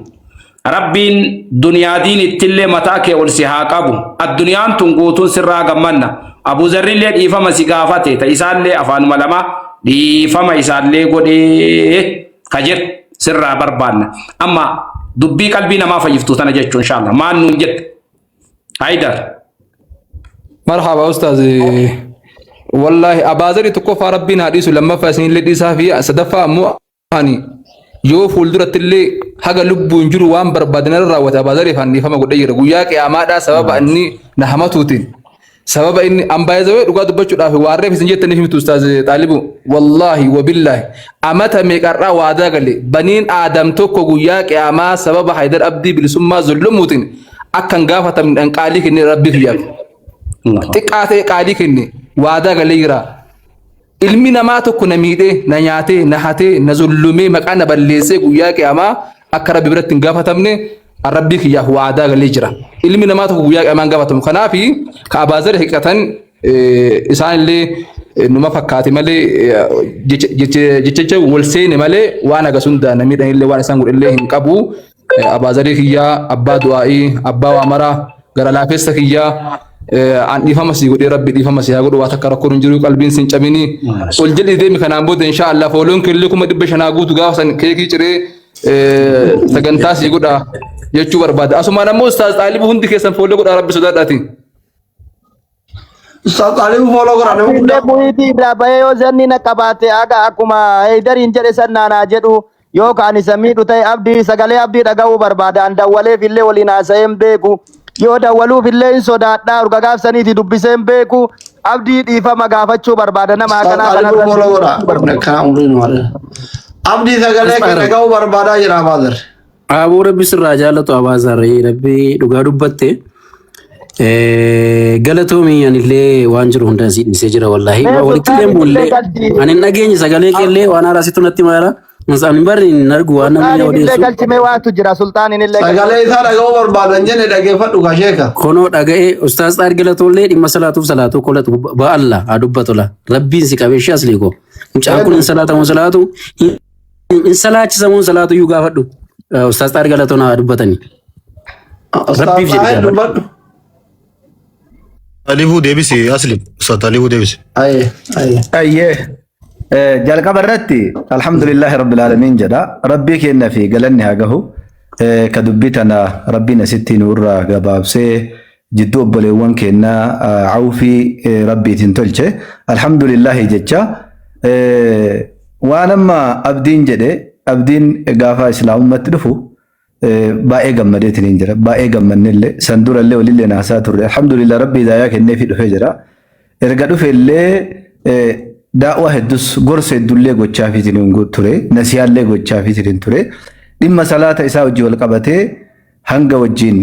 rabbiin duniyaa diinittillee mataa kee ol si haa qabu adduniyaan tun guutuun sirraa gammanna Abu Zarri illee dhiifama si gaafate ta isaallee afaanuma lama dhiifama isaallee godhee ka jedhu sirraa barbaanna amma dubbii qalbii namaa fayyiftu tana jechuun inshallah maan nuun jette Haydar مرحبا أستاذ والله أبازري تكوفى ربنا حديث لما فاسين اللي ديسا في صدفة مو أني يو فولدرة اللي حاجة لبو نجرو وان بربادنا الراوة أبازري فاني فما قد يرى وياك يا مادا سبب أني نحمتوتين سبب إني أم بايزوي رقاد بچو دافي وارف سنجت نفهم أستاذ طالبو والله وبالله أمتى ميكارا وادا قال بنين آدم توكو وياك يا ما سبب حيدر أبدي بالسما ظلموتين أكن غافة من أنقاليك إني ربي فيك تكاتي قاليك إني وادا قال يرى ilmi namaa tokko na miidhee na nyaatee na hatee na zullumee maqaa na balleessee guyyaa qiyaamaa akka rabbi biratti hin gaafatamne rabbii kiyyaaf waadaa galee jira. Ilmi namaa tokko guyyaa qiyaamaa hin gaafatamu. Kanaaf ka abaazara hiiqatan isaan illee numa fakkaate malee jecha wal seene malee waan agarsuunda na miidhan illee waan isaan godhe illee hin qabu. Abaazaree kiyyaa abbaa du'aa'ii abbaa waamaraa gara laafessa kiyyaa an difama si godhe rabbi difama si hagodhu waa takka rakkoon jiru qalbiin sin cabini ol jedhi deemi kanaan booda insha Allah fooloon kellee kuma dibba shanaa guutu gaafa san keekii ciree sagantaa si godha jechuu barbaada asumaan ammoo ustaaz Xaalibu hundi keessan fooloo godha rabbi sodaadhaati ustaaz Xaalibu fooloo godha nama guddaa Muhiti irraa bahee yoo zanni na qabaate aga akkuma Heydariin jedhe sannaanaa jedhu yoo kaan isa miidhu ta'e abdii sagalee abdii dhaga'uu barbaada an dawwaleef illee waliin haasa'een beeku yoo dawwaluuf illee hin sodaadhaa urga gaafsaniiti dubbiseen beeku abdii dhiifama gaafachuu barbaada nama akkanaa kanarratti abdii sagalee kee dhaga'uu barbaadaa jira Abaazar. Aboo rabbi sirraa jaallatu Abaazarree rabbi dhugaa dubbatte galatoomii anillee waan jiru hunda siidhisee jira wallahi walitti illee mullee ani hin dhageenye sagalee keellee waan haaraasitu natti maara. Masaan bari nargu waan namni odeessu. Galchimee waatu jira sultaanin illee. Sagalee isaa dhaga'uu barbaadan jenne dhageeffadhu kasheeka. Kono dhaga'ee ustaaz Xaargala tollee dhimma salaatuuf salaatu kolatu ba'alla haa dubbatola. Rabbiin si qabeeshii asli ko. Mucaan kun salaatamu salaatu in salaachisamu salaatu iyyuu gaafadhu. Ustaaz Xaargala tona haa dubbatani. Rabbiif jedhe. Talibuu deebisi asli. Ustaaz Talibuu deebisi. Ayyee. jalqaba irratti alhamdulillahi rabbil alamin jedha rabbii kenna fi galanni haa gahu ka dubbii tana rabbiin asitti nurraa gabaabsee jidduu obboleewwan kennaa awfii rabbiitiin tolche alhamdulillahi jecha waan amma abdiin jedhe abdiin gaafa islaamummatti dhufu baay'ee gammadeetiin jira baay'ee gammannillee san durallee walillee naasaa turre alhamdulillah rabbii hidaayaa kennee fi dhufee jira erga dhufellee daa'wa heddus gorsa heddullee gochaa fiitiin ture nasiyaallee gochaa fiitiin ture dhimma salaata isaa wajji wal qabatee hanga wajjin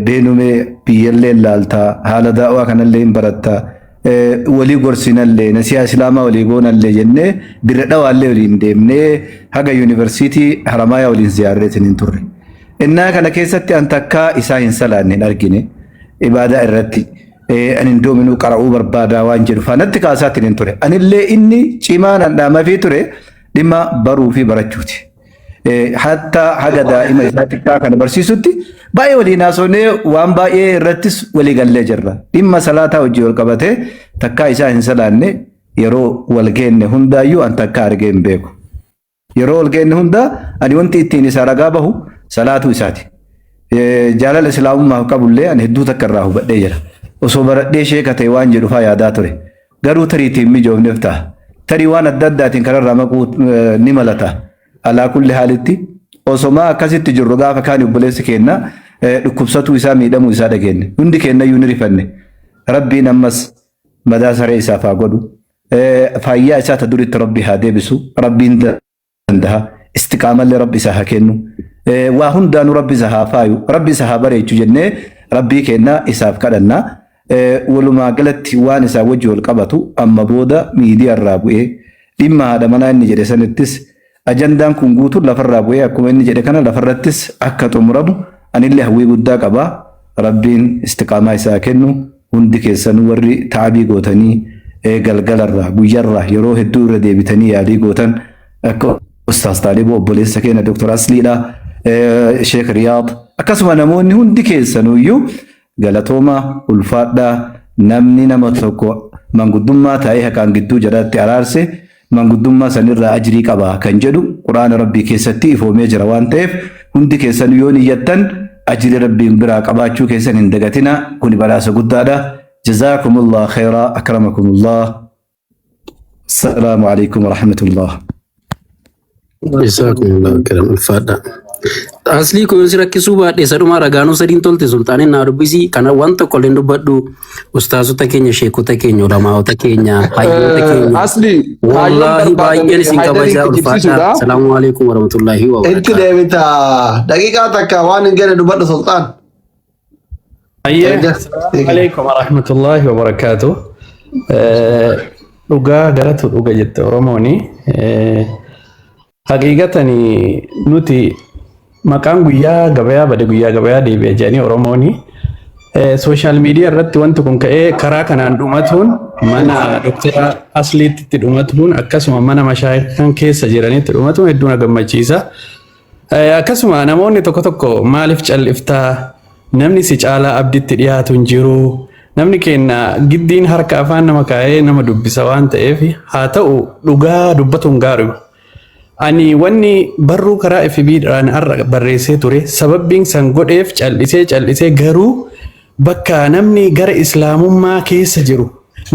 beenumee biyyallee laaltaa haala daa'waa kanallee hin barattaa walii gorsinallee nasiyaa islaamaa walii goonallee jennee dirre dhawaallee waliin deemnee haga yuunivarsiitii Haramaayaa waliin ziyaarreetiin hin turre. Innaa kana keessatti an takkaa isaa hin salaanne hin argine ibaadaa irratti. Anin doominu qara'uu barbaadaa waan jedhu faanatti kaasaatiin hin ture. Anillee inni cimaan handhaama fi ture dhimma baruu fi barachuuti. Hatta haga daa'ima isaa xiqqaa kana barsiisutti baay'ee waliin haasofnee waan baay'ee irrattis walii gallee jirra. Dhimma salaataa hojii wal qabatee takkaa isaa hin salaanne yeroo wal geenne hundaayyuu an takkaa argee hin beeku. Yeroo wal geenne hundaa ani wanti ittiin isaa ragaa bahu salaatuu isaati. Jaalala islaamummaaf qabullee ani hedduu takka irraa hubadhee jira. Osoo baradhee sheeka ta'e waan jedhu faa yaadaa ture. Garuu tariitiin mijoofneef ta'a. Tarii waan adda addaatiin kanarraa maquu ni malata. Alaa kulli haalitti osoma akkasitti jirru gaafa kaan obboleessi kenna dhukkubsatuu isaa miidhamuu isaa dhageenne. Hundi kennayyuu ni rifanne. Rabbiin ammas madaa saree isaaf haa godhu. Fayyaa isaa ta duritti rabbi haa deebisu. Rabbiin danda'a. Istiqaamallee rabbi isaa haa kennu. Waa hundaanuu rabbi isaa haa faayu. Rabbi isaa haa bareechu jennee rabbii kenna isaaf kadhanna. Walumaa galatti waan isaa wajji wal qabatu amma booda miidiyaa irraa bu'ee dhimma haadha manaa inni jedhe sanittis ajandaan kun guutuun lafarraa bu'ee akkuma inni jedhe kana lafarrattis akka xumuramu anillee hawwii guddaa qabaa. Rabbiin istiqaamaa isaa kennu hundi keessanuu warri taabii gootanii galgalarraa guyyarraa yeroo hedduu irra deebitanii yaadii gootan akka Ustaaz Taalibuu obboleessa keenya Dr. Asliidha Sheekh Riyaad akkasuma namoonni hundi keessanuyyuu galatooma ulfaadhaa namni nama tokko manguddummaa taa'ee haqaan gidduu jedhaatti araarse manguddummaa sanirraa ajrii qaba kan jedhu quraana rabbii keessatti ifoomee jira waan ta'eef hundi keessan yoo niyyattan ajrii rabbiin biraa qabaachuu keessan hin dagatina kuni badhaasa guddaadha جزاكم الله خيرا أكرمكم الله. السلام عليكم ورحمة الله. Jazakumullah khairan ulfaadha. Asli kun rakkisu baadhe saduma ragaanuu sadiin tolte sultaanin naa dubbisi kana wanta kolleen dubbadhu ustaazota keenya sheekota keenya ulamaa'ota keenya hayyoota keenya Asli wallahi baay'een isin kabajaa ulfaadha. Assalaamu alaikum warahmatullahi Itti wabarakatuh. deebita daqiiqaa takka waan hin gane dubbadhu sultaan. عليكم ورحمة الله وبركاته. dhugaa galatu dhuga jette Oromooni. Haqiiqatanii nuti maqaan guyyaa gabayaa bade guyyaa gabayaa deebi'e jedhanii Oromooni. Sooshaal miidiyaa irratti wanti kun ka'ee karaa kanaan dhumatuun mana Dr. Asliitti dhumatuun akkasuma mana mashaayikan keessa jiranitti dhumatuun hedduu na gammachiisa. Akkasuma namoonni tokko tokko maaliif calliftaa namni si caalaa abditti dhiyaatu hin jiru. Namni keenya giddiin harka afaan nama kaa'ee nama dubbisa waan ta'eef haa ta'u dhugaa dubbatuun gaarii. Ani wanni barruu karaa FB dhaan har'a barreessee ture sababbiin san godheef callisee garuu bakka namni gara islaamummaa keessa jiru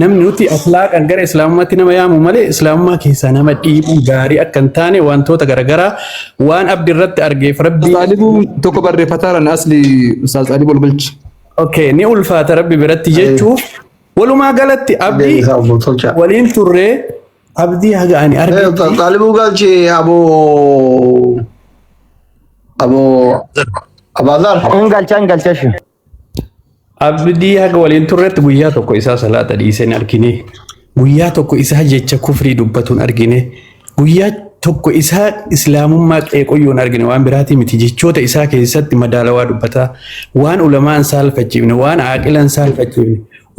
namni nuti akhlaaqan gara islaamummaatti nama yaamu malee islaamummaa keessaa nama dhiibuu gaarii akka hin taane wantoota garaagaraa waan abdii irratti argeef rabbii. Xaalibuu tokko barreeffataadhaan asli Ustaaz Xaalibuu Olgalchi. Okay, ni ulfaata rabbi biratti jechuuf walumaa galatti abdii waliin turree abdii haga ani arge. Xaalibuu galchi Abazar. Galcha. Abdii haga waliin turretti guyyaa tokko isaa salaata dhiiseen argine. Guyyaa tokko isaa jecha kufrii dubbatuun argine. Guyyaa tokko isaa islaamummaa qeeqoyyoon argine waan biraatii miti jechoota isaa keessatti madaalawaa dubbataa waan ulamaan saalfachiifne waan aaqilan saalfachiifne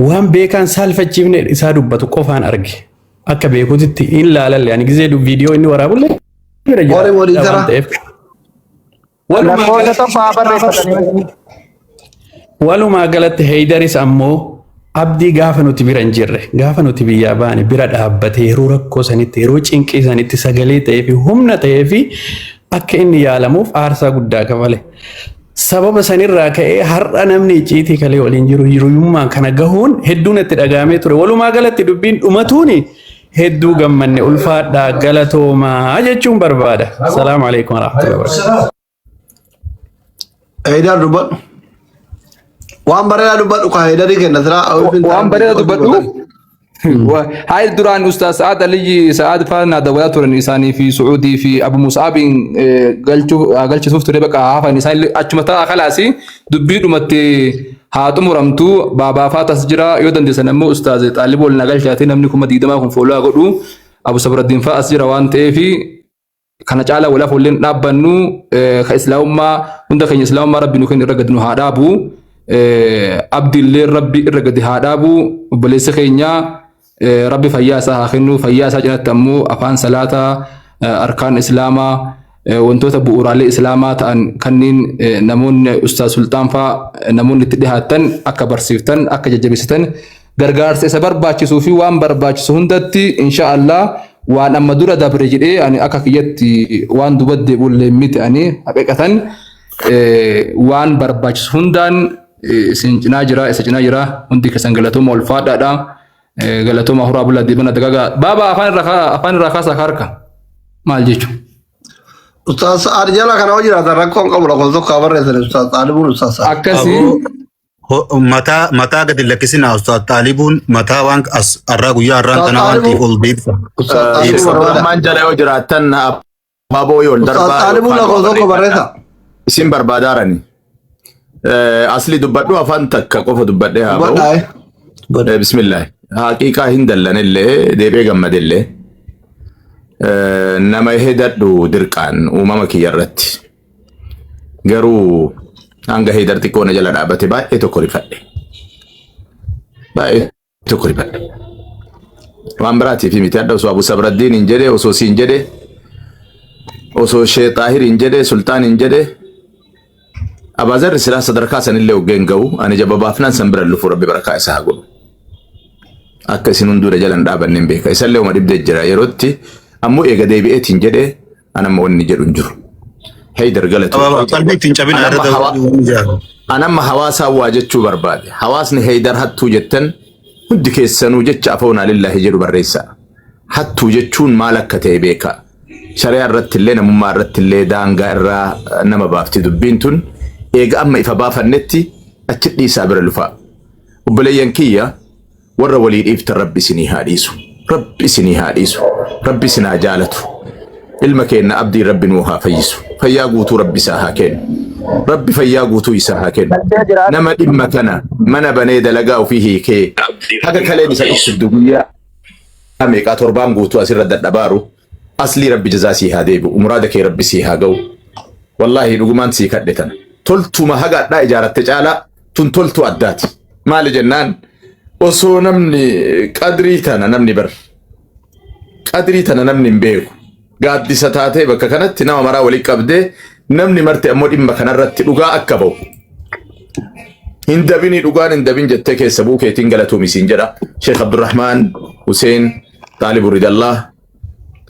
waan beekaan saalfachiifne isaa dubbatu qofaan arge akka beekutitti in laalalle ani gizee viidiyoo inni waraabullee bira jira walumaa galatti Haydaris ammoo abdii gaafa nuti bira hin jirre gaafa nuti biyyaa baane bira dhaabbatee yeroo rakkoo sanitti yeroo cinqii sanitti sagalee ta'ee fi humna ta'ee fi akka inni yaalamuuf aarsaa guddaa kafale. Sababa sanirraa ka'ee har'a namni icciitii kalee waliin jiru hiriyummaa kana gahuun hedduun itti dhagaamee ture. Walumaa galatti dubbiin dhumatuuni hedduu gammanne ulfaadhaa galatoomaa jechuun barbaada. Salaamu alaikum warahmatullahi wabarakatuh. Haydar dubbadhu. Waan bareedaa dubbadhu ka Haydarii kenna siraa. Waan bareedaa dubbadhu. هاي الدوران أستاذ سعد علي سعد فانا دوات النساني في سعودي في أبو مصعب قلت شفت ربك عافا نسان أجمتا خلاصي دبيرو متي هاتم رمتو بابا فاتس جرا يودن دي سنمو أستاذ طالب ولنا قلت شاتي نمنكم مديدما كن فولو أقولو أبو صبر الدين فاس جرا وان تيفي كان جعل ولا فولين نابنو كإسلام ما ندخل إسلام ما ربي نكون رقد نهادابو عبد الله ربي رقد هادابو بليس خينيا ربي فياسا خنو فياسا جنت تمو أفان صلاة أركان إسلاما وانتو تبو أورالي إسلاما تان كنين نمون أستاذ سلطان فا نمون اتدهاتن أكا برسيفتن أكا ججبستن غرغار سيسابر باچي صوفي وان بر باچي سهندتي إن شاء الله وان أما دورة دابر جدي يعني أكا كيتي وان دوبد بول ميت يعني أبقاتن وان بر باچي سهندان سنجنا جرا وندي كسنغلتو مولفاد دا galatoma hura bulla dibana dagaga baba afan raka sakarka mal jechu Ustaz Arjala kana wajira tarakon qabla qolto qabarresan Ustaz Talibun Ustaz akasi mata gadi lakisina Ustaz Talibun mata wan as arragu ya arran kana anti ul bib Ustaz man jara wajiratan babo yol darba Ustaz Talibun qolto qabarresa isim barbadarani asli dubbaddu afan takka qofa dubbadde ha bismillah حقيقة هندلن اللي ديبي جمد اللي نما يهدرو دركان وماما كيرت جرو عنجا هيدرتي كون جل رابطي با إتوكوري فدي با إتوكوري فدي وامبراتي في متى وسو أبو صبر الدين إنجده وسو سينجده وسو شيخ طاهر إنجده سلطان إنجده أبازر رسالة صدركاسن اللي وجنجو أنا جبابا فنان سنبر اللي فور ربي بركة إسحاقه akkasiin hundura jalan dhaabanne beeka isallee uma dibde jira yerootti ammoo eega deebi'eetiin jedhe anamma wanni jedhu hin jiru Haydar galatu anamma hawaasaa waa jechuu barbaade hawaasni Haydar hattuu jettan hundi keessanuu jecha afoonaa lillahi jedhu barreessa. Hattuu jechuun maal akka ta'e beeka. Shari'aa irratti illee namummaa irratti illee daangaa irraa nama baafti dubbiin tun eega amma ifa baafannetti achi dhiisaa bira lufa. Obboleeyyan kiyya warra walii dhiiftan rabbi isinii haa dhiisu. Rabbi isinii haa dhiisu. Rabbi isinaa jaalatu. Ilma keenna abdii rabbi nuu haa fayyisu. Fayyaa guutuu rabbi isaa haa kennu. Rabbi fayyaa guutuu isaa haa kennu. Nama dhimma kana mana banee dalagaa ofii hiikee haga kaleen isa ibsu guyyaa meeqaa torbaan guutuu asirra dadhabaaru asli rabbi jazaa sii haa deebi'u. Muraada kee rabbi sii haa ga'u. Wallaahi dhugumaan sii kadhetan. Toltuma haga addaa ijaaratte caalaa tun toltu addaati. Maali jennaan osoo namni qadrii tana namni bar qadrii tana namni hin beeku. Gaaddisa taatee bakka kanatti nama maraa walii qabdee namni marte ammoo dhimma kanarratti dhugaa akka ba'u. Hin dabini dhugaan hin dabin jettee keessa bu'uu keetiin galatuumisiin jedha. Sheekh Abdurrahmaan Huseen Xaalibu Ridallah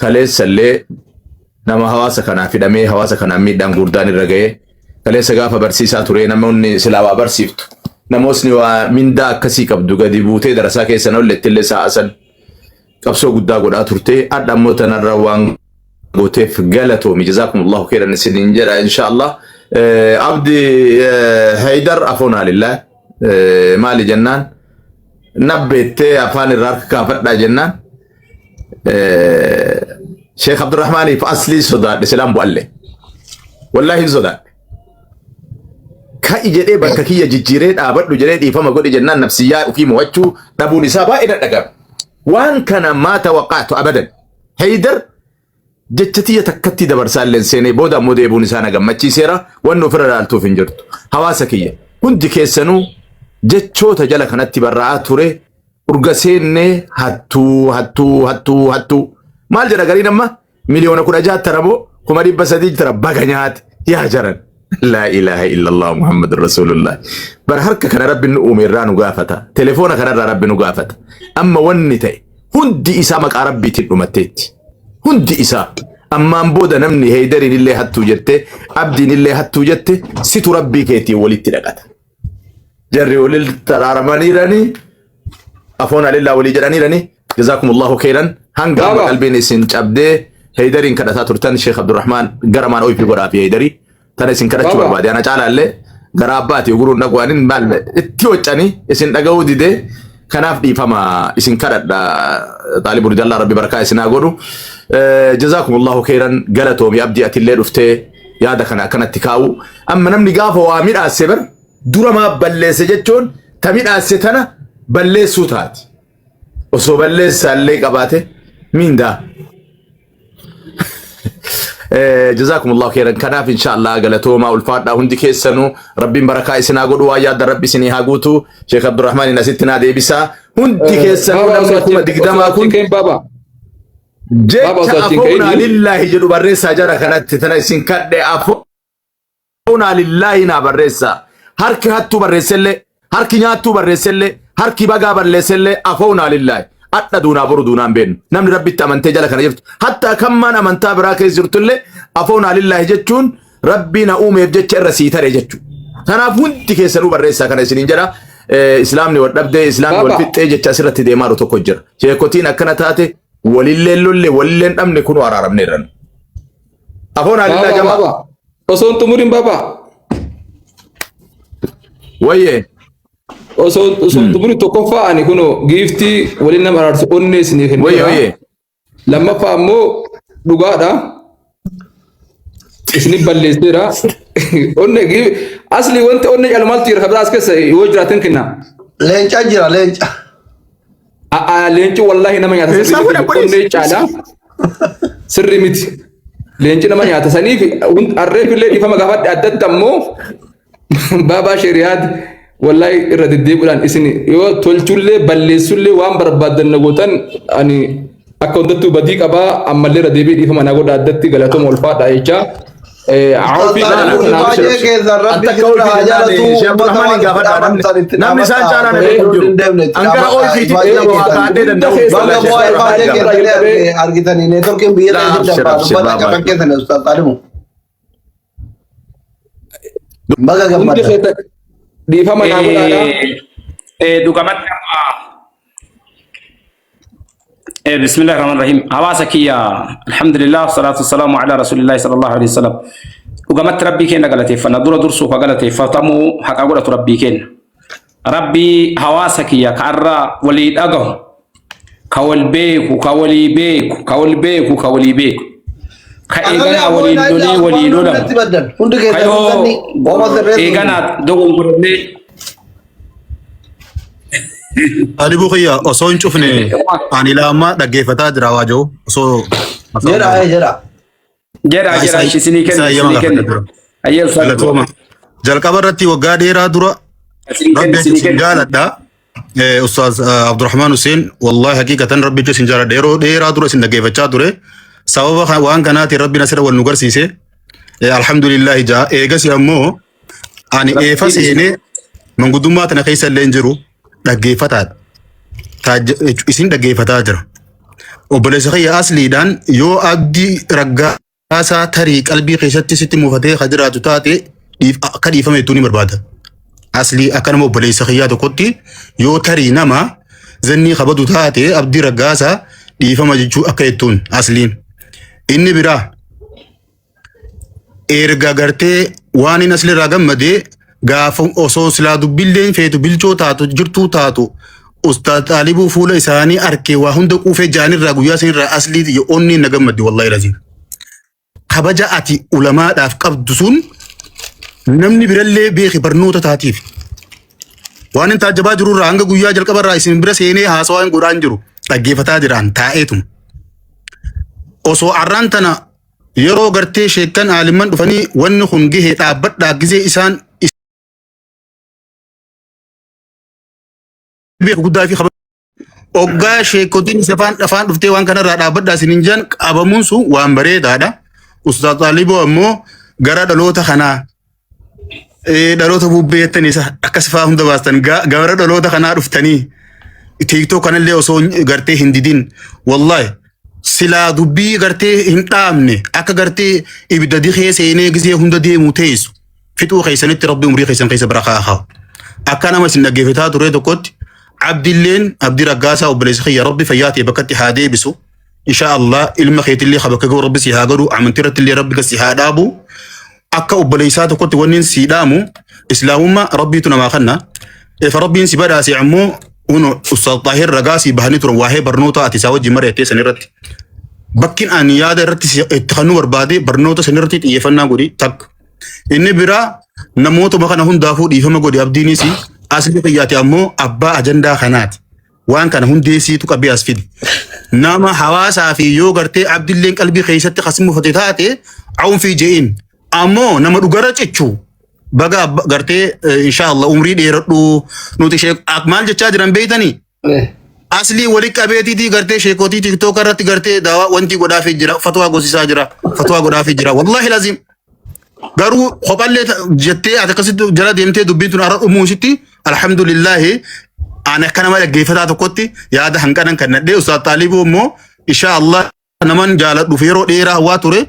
kaleessallee nama hawaasa kanaaf hidhamee hawaasa kanaan miidhaan guddaan irra ga'ee kaleessa gaafa barsiisaa ture namoonni silaa waa barsiiftu. Namootni waa mindaa akkasii qabdu gadi buutee darasaa keessa nolletti illee sa'aasan qabsoo guddaa godhaa turte adda ammoo tanarra waan gooteef galatoomi jazakumullahu khairan isiniin jedha inshallah. Abdi Haydar afoonaa lillah maali jennaan nabbeettee afaan irraa harka kaafadhaa jennaan Sheekh Abdurrahmaaniif aslii sodaadhe silaan bu'allee wallaahi hin sodaadhe. Ka'i jedhee bakka kiyya jijjiiree dhaabadhu jedhee dhiifama godhe jennaan nafsiyyaa ofii mo'achuu dhabuun isaa baay'ee dhaga'ame. Waan kana maa tawaqqaatu abadan. Haydar jecha tiyya takkatti dabarsaalleen seenee booda ammoo deebuun isaa na gammachiiseera wanni ofirra ilaaltuuf hin jirtu. Hawaasa kiyya hundi keessanuu jechoota jala kanatti barraa'aa ture urga seennee hattuu maal jedha gariin amma miliyoona 16 taramoo 300 tara baga nyaate yaa jaran. لا إله إلا الله محمد رسول الله برهرك كان رب نؤمر نقافته تليفونك كان رب نقافته أما ونتي هندي إسامك عربي تلومتيت هندي إسام أما أنبودا نمني هيدري اللي هتو جته عبدي اللي هتو جته ست ربي كيتي ولد تلقت جري ولل ترارماني راني أفونا لله ولي جراني راني جزاكم الله خيرا هنقا قلبي نسين عبدي هيدري كان تاتورتان الشيخ عبد الرحمن قرمان أوي في قرافي هيدري tana isin kadhachuu barbaade ana caalaallee gara abbaati guruun dhaqwaanin maal itti waccanii isin dhaga'uu didee kanaaf dhiifama isin kadhadha Xaalibu Ridallah rabbi barakaa isinaa godhu jazakumullahu khairan galatoomi abdii atillee dhuftee yaada kana akkanatti kaa'u amma namni gaafa waa midhaase bar dura maa balleesse jechuun ta midhaase tana balleessuu taati osoo balleessaallee qabaate mindaa. جزاكم الله خيرا كناف إن شاء الله قالتو ما الفاتحة هندي كيسنو ربي بركة إسنا قدوا ويا ربي سني هاقوتو شيخ عبد الرحمن نسيتنا دي بسا هندي كيسنو نمكم دقدامكم بابا جيت أفونا لله جدو برسا جرى كانت تتنسين كد أفونا لله نا برسا هرك هاتو برسلة هرك نياتو برسلة هرك بقى برسلة أفونا لله أتى دونا برو دونا بين نم ربي تمن تجلا كنا جرت حتى كم من أمن تابرا كيزرت له أفونا لله جتون ربنا أوم يبجت الرسيت رجتو أنا فهمت كيسلو بريسا كنا سنين جرا إسلام نور نبدأ إسلام والفت جت أسرة ديمارو تكجر شيء كوتين أكنا تاتي ولله ولله أم نكونوا عرب نيران أفونا لله جماعة أصلا تمرين بابا ويه osoo tumuri tokkoffaa ani kuno giiftii waliin nama araarsu onnee isinii kenneera. Lammaffaa ammoo dhugaadha. Isinii balleesseera. Onnee asli wanti onnee caalmaaltu jira kabiraas keessa yoo jiraatan kenna. Leenca jira leenca. Leenci wallahi nama nyaata sirrii miti. Onnee caalaa sirrii miti. Leenci nama nyaata saniif arreefillee dhiifama gaafadhe addatti ammoo baabaa shari'aati. والله إرد الديب الآن إسني يو تولتولي بالليسولي وام بربادن نقطن أني أكونتو بديك أبا أما اللي رديبي دي فما نقول عدتي قالتو مولفات عيشة عوفي أنت كول في جالتو شيخ الرحمن قافت نام نسان شارع أنكر أول في تيجي وقاعدين الدول أرجتني نتركم بير بدأ كمان كذا نستطيع تعلمه بقى قبل di fama na gudada dugamat بسم الله الرحمن الرحيم حواسك يا الحمد لله والصلاة والسلام على رسول الله صلى الله عليه وسلم وقامت ربي كين قالت فندور درسو قالت فتمو حق أقولت ربي كين ربي حواسك يا كارا وليد أجو كول بيكو كولي بيكو كول بيكو كولي بيكو كإيجانا ولي لولي ولي لولا كيو إيجانا دوغو برلي طالبو خيا أصون شوفني أنا لما دقيفة تدرا واجو أصو جرا شسنيكن أيل سلام جل كبرتي وقادي رادورا ربي سنجالة دا أستاذ عبد الرحمن حسين والله حقيقة ربي جو سنجالة ديرا دورا سندقيفة تدرا سبب وان كانت ربي نصر والنقر سيسي الحمد لله جاء إيجاس يمو أنا إيفاس إني من قدومات نخيس اللينجرو دقيفتات isin dhaggeeffataa jira obboleessa kiyya asliidhaan yoo abdii raggaasaa tarii qalbii keessatti sitti muufatee jiraatu taate akka dhiifame jettuu ni barbaada aslii akka nama obboleessa kiyyaa tokkotti yoo tarii nama zannii qabatu taate abdii raggaasaa dhiifama jechuu akka jettuun asliin inni biraa erga gartee waan inni aslirraa gammadee gaafa osoo silaa dubbilleen feetu bilchoo taatu jirtuu taatu Ustaad Taalibuu fuula isaanii arkee waa hunda quufee jaanirraa guyyaa sanirraa aslii onni na gammadde wallahi laziim. Kabaja ati ulamaadhaaf qabdu sun namni birallee beeki barnoota taatiif. Waan inni taajabaa jirurraa hanga guyyaa jalqabarraa isin bira seenee haasawaa hin godhaan jiru dhaggeeffataa jiraan taa'eetum. Osoo arraan tana yeroo gartee sheekkan aalimman dhufanii wanni kun gahee dhaabbadhaa gizee isaan beeku guddaa fi oggaa sheekotiin afaan dhuftee waan kanarraa dhaabbadhaa isiniin jiran qabamuun sun waan bareedaadha. Ustaad Taaliboo ammoo gara dhaloota kanaa dhaloota bubbeettanii akkas fa'aa hunda baastan gara dhaloota kanaa dhuftanii tiiktoo kanallee osoo gartee hin didin wallahi silaa dubbii gartee hin dhaabne akka gartee ibidda dikee seenee gizee hunda deemu teessu fixuu keessanitti rabbi umrii keessan keessa barakaa haa akka nama isin dhaggeeffataa ture tokkotti Abdilleen Abdi Raggaasaa obboleessa kiyya rabbi fayyaatee bakkatti haa deebisu insha Allah ilma keetillee bakka ga'u rabbi si haa godhu amantiirrattillee rabbi si haa dhaabu akka obboleessaa tokkotti wanni si dhaamu islaamummaa rabbiitu namaa kenna fa rabbiin si badhaase ammoo uno Ustaad Taahir Ragaasii bahanii turan waa'ee barnoota ati isaa wajjin mari'attee sanirratti bakkin ani yaada irratti itti kennuu barbaade barnoota sanirratti xiyyeeffannaa godhi takka inni biraa namootuma kana hundaafuu dhiifama godhi abdiinis asli fayyaate ammoo abbaa ajandaa kanaati waan kana hundeessiitu qabee as fidi nama hawaasaa fi yoo gartee abdilleen qalbii keessatti qasimuufate taate awun fi je'in ammoo nama dhugara cichu baga gartee inshallah umrii dheeradhu nuti maal jechaa jiran beeytanii asli wali qabeetiitii gartee sheekotii tiktook irratti gartee daawaa wanti godhaafii jira fatwaa gosisaa jira fatwaa godhaafii jira wallahi lazim garuu kophallee jettee ati akkasitti jala deemtee dubbiin tun har'a dhumuusitti alhamdulillahi ana akka nama dhaggeeffataa tokkotti yaada hanqanan kan nadhee Ustaad Taalibuu immoo insha Allah naman jaaladhu yeroo dheeraa hawaa ture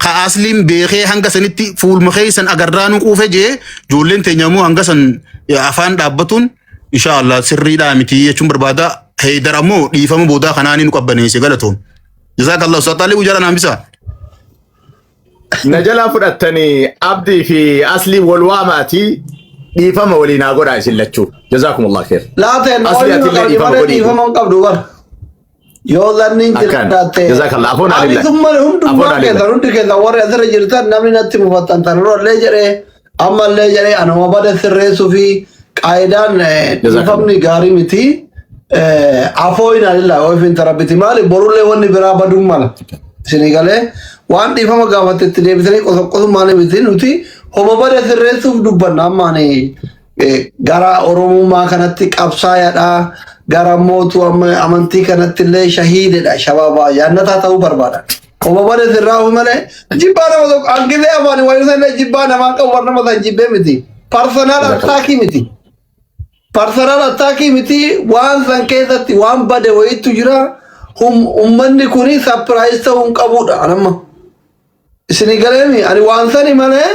ka asliin beekee hanga sanitti fuulma keessan agarraanuu quufe jee ijoolleen teenya immoo hanga san afaan dhaabbatuun insha Allah sirriidhaa miti jechuun barbaada Haydar ammoo dhiifama boodaa kanaanii nu qabbaneesse galatoom jazaakallah Ustaad Taalibuu jala naambisaa. Najala fudhattanii abdii fi aslii wal waamaatii dhiifama waliin haa godhaa isin lachuu jazakumullah khair laateen dhiifama qabdu bar yoo zanniin jirtaate jazakallah afoon alillah hundi keessa warri asirra jirtan namni natti mufattan tanarollee jedhee ammallee jedhee anuma bada sirreessuu fi qaayidaan dhiifamni gaarii miti afooyin alillah oofin tarabbiti maali borullee wanni biraa baduun mala isinii galee waan dhiifama gaafatetti deebisanii qosoqqosu maali miti nuti homa bada sirreessuuf dubbanna ammaani gara oromummaa kanatti qabsaayadha gara mootu amantii kanatti illee shahiidedha shababa yaannataa ta'uu barbaada homa bada sirraafu malee jibbaa nama tokko angizee afaani wayirsallee jibbaa namaan qabu warra nama san jibbee miti parsonaal attaakii miti parsonaal attaakii miti waan san keessatti waan bade wayittu jira ummanni kuni sapiraayis ta'uun qabudha anamma isinii galeemi ani waan sani malee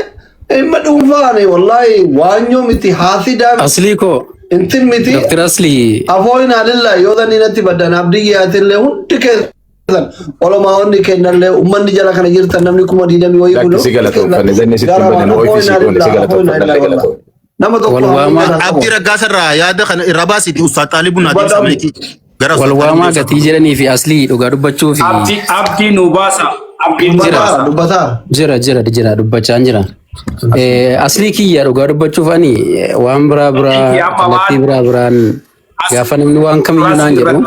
imma dhuunfaani wallahi waanyo miti haasidaa asliiko intin miti Dr. Asli afoin alilla yodan inatti badan abdi yaatille hundi keessan olama onni kennallee ummanni jala kana jirtan namni kuma diidami wayi kuno Lakki si galatooffanne zanni sitti badan ofiisii goone si galatooffanne galatooffanne. nama tokko Walwaama Abdi Raggaasarraa yaada kana irra baasiti Ustaad Xaalibuu naa deemsamneeki. Gara Ustaad walwaamaa Xaalibuu gatii jedhanii fi aslii dhugaa dubbachuu fi Abdii nu baasa. Abdiin jira. dubbataa jira dubbachaa hin jira. Aslii kiyya dhugaa dubbachuuf ani waan biraa kallattii biraan gaafa namni waan kamiyyuu naan jedhu.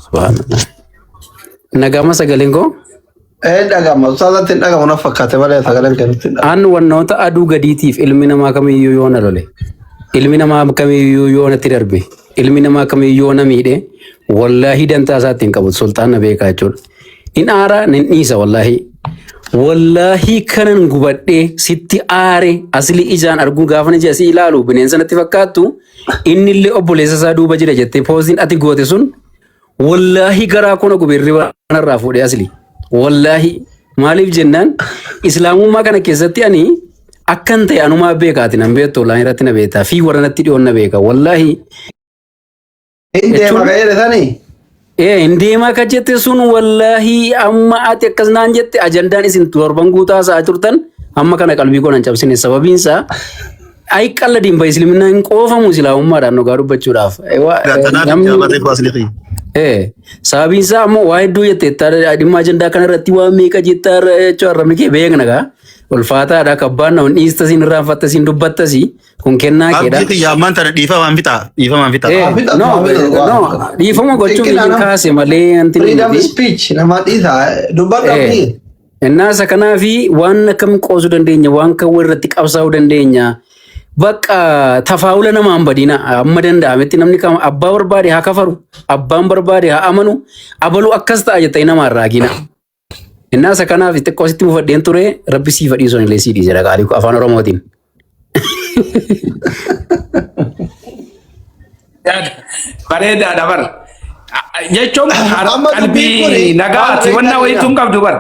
Subhaanallah. Nagama sagaleen koo dhagama ustaazatti dhagama na fakkaate malee sagaleen kennutti an wannoota aduu gadiitiif ilmi namaa kamiyyuu yoo na lole ilmi namaa kamiyyuu yoo natti darbe ilmi namaa kamiyyuu yoo na miidhe wallaahi dantaa isaatti hin qabu sultaan na beekaa jechuudha. In aara nin dhiisa wallaahi kanan gubadhee sitti aare asli ijaan arguu gaafa ni asii ilaalu bineensa natti fakkaattu innillee obboleessa isaa duuba jira jettee poosiin ati goote sun wallaahi garaa kuna gubirri wanarraa fuudhee asli. Wallahi maaliif jennaan islaamummaa kana keessatti ani akkan ta'e anumaa beekaati nan beektu wallahi irratti na beektaa fi warra natti dhiyoon na beeka wallahi. Indeema ka'eere sanii? Indeema ka jette sun wallahi amma ati akkas naan jette ajandaan isin torban guutaa sa'aa turtan amma kana qalbii koo nan cabsine sababiinsaa ay qalla dimba islaamina hin qoofamu islaamummaadhaan dhugaa dubbachuudhaaf. Sababiinsaa ammoo waa hedduu jettee dhimma ajandaa kanarratti waa meeqa jettaa jechuudha mikee beekna gaa ulfaataadha kabbaan na dhiista siin irraanfatta siin dubbattasi kun kennaa keedha. Abdii yaamaan tana dhiifamaan fixa. Dhiifama gochuun hin kaase malee anti freedom speech nama dhiisa dubbadhaaf. Innaasa kanaafi waan akkam qoosuu dandeenya waan kan irratti qabsaa'uu dandeenya. Bakka tafaawula namaan badina amma danda'ametti namni kam abbaa barbaade haa kafaru abbaan barbaade haa amanu abaluu akkas ta'a jettee nama raagina. Innaasa kanaaf xiqqoo sitti mufadheen ture rabbi sii fadhiisuun illee sii dhiisera gaarii afaan oromootiin. Bareedaadha bara. Jechuun qalbii nagaati wanna wayituun qabdu bara.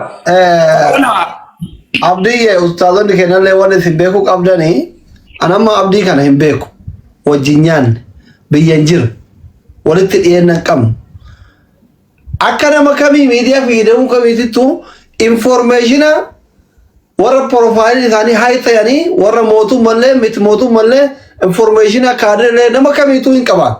Abdii ustaazonni kennallee waan isin beekuu qabdanii anamma abdii kana hin beeku wajjin nyaanne biyyan jira walitti dhiyeenya qabnu akka nama kamii miidiyaa fayyadamuu kamiitittu informeeshina warra profaayilii isaanii haay ta'anii warra mootummallee miti mootummallee informeeshina kaadilee nama kamiitu hin qaban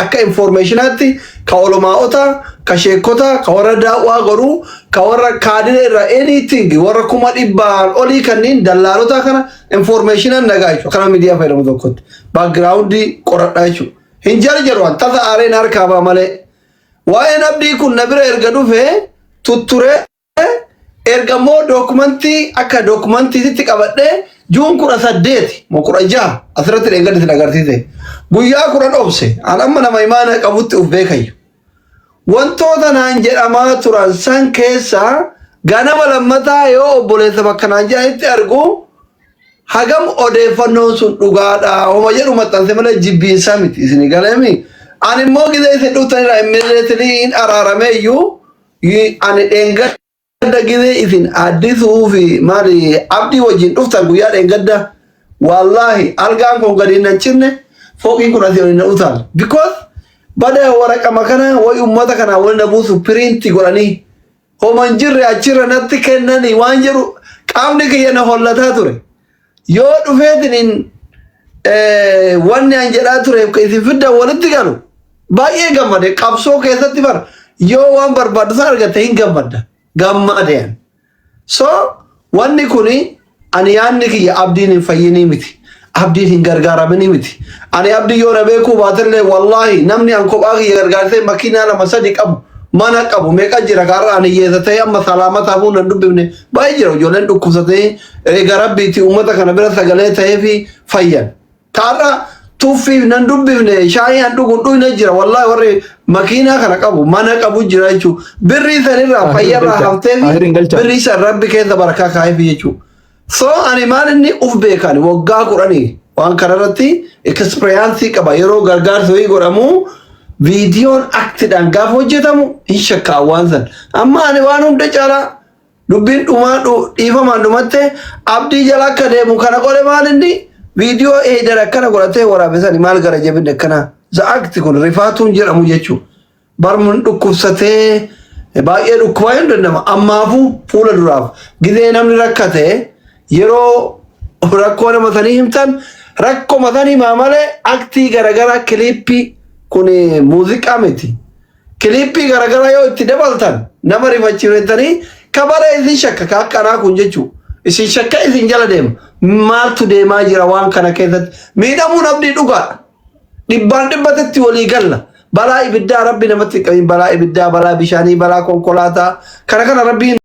akka informeeshinaatti ka olomaa'ota ka sheekota ka warra daawwaa godhuu ka warra kaadilee irraa anything warra 100,000 olii kanneen dallaalota kana information nagaa jechuudha kana miidiyaa fayyadamu tokkotti backgroundii qoradhaa jechuudha hin jarjaru waan tasa aareen harkaa baa malee waa'een abdii kun na bira erga dhufee tutturee ergamoo dookumentii akka dookumentiitti qabadhee Juun 18 moo 16 asirratti dheengaditti agarsiise guyyaa 10 obse an amma nama imaana qabutti uf beekayyu wantoota naan jedhamaa turan san keessaa ganama lammataa yoo obboleessa bakka naan jedhanitti argu hagam odeeffannoon sun dhugaadha homa jedhu maxxanse malee jibbiinsaa miti isin galeemi ani immoo gidee isin dhuftanirraa immileetilii hin araarameeyyuu ani dheengadda gidee isin addisuu fi maali abdii wajjin dhuftan guyyaa dheengadda wallaahi algaan kun gadi hin cinne fooqiin kun asii olin utaan because bada waraqama kana way ummata kana wal buusu printi godhanii homan jirre achirra natti kennanii waan jedhu qaamni kiyya na hollataa ture yoo dhufeetiin wanni an jedhaa ture isin fidda walitti galu baay'ee gammade qabsoo keessatti bar yoo waan barbaadu san argatte hin gammadeen so wanni kuni ani yaanni kiyya abdiin hin fayyinii miti abdiin hin gargaaramini miti ani abdii yoo na beekuu baatellee wallaahi namni an kophaa kiyya gargaarsee makiinaa lama sadi qabu mana qabu meeqa jira kaarra ani yeessatee amma salaamata hafuun nan dubbifne baay'ee jira ijoolleen dhukkubsatee eega rabbiitti uummata kana bira sagalee ta'ee fi fayyan kaarra tuffiif nan dubbifne shaayii an dhugun dhuyne jira wallaahi warri makiinaa kana qabu mana qabu jira jechuu birrii sanirraa fayyarraa haftee fi birrii san rabbi keessa barakaa kaa'eef jechuu so ani maal inni uf beekan waggaa 10 waan kanarratti experience qaba yeroo gargaarsa wayii godhamu viidiyoon aktiidhaan gaafa hojjetamu hin shakkaa waan san amma ani waan hunda caalaa dubbiin dhumaa dhiifamaan dhumatte abdii jala akka deemu kana godhe maal inni فيديو إيه ده كنا قلته ورا بس أنا مال قرا جبنا كنا زعقت كون رفاتون جرا مجتشو برمن دكوسته باقي دكواين دنما أما فول دراف جدينا من ركته يرو ركوانا مثاني همتن ركو مثاني ما ماله أكتي غرغرا كليبي كوني موسيقى متي كليبي غرغرا يو تدبلتن نمر رفاتشيرتني كبار إذن شكا كأنا كونجتشو إذن شكا إذن جلدهم ما تدي ما جروان كنا كذا ميدا مو نبدي دوغا دبان دبتتي ولي قلنا بلا إبدا ربنا متك بلا إبدا بلا بشاني بلا كونكولاتا كنا ربي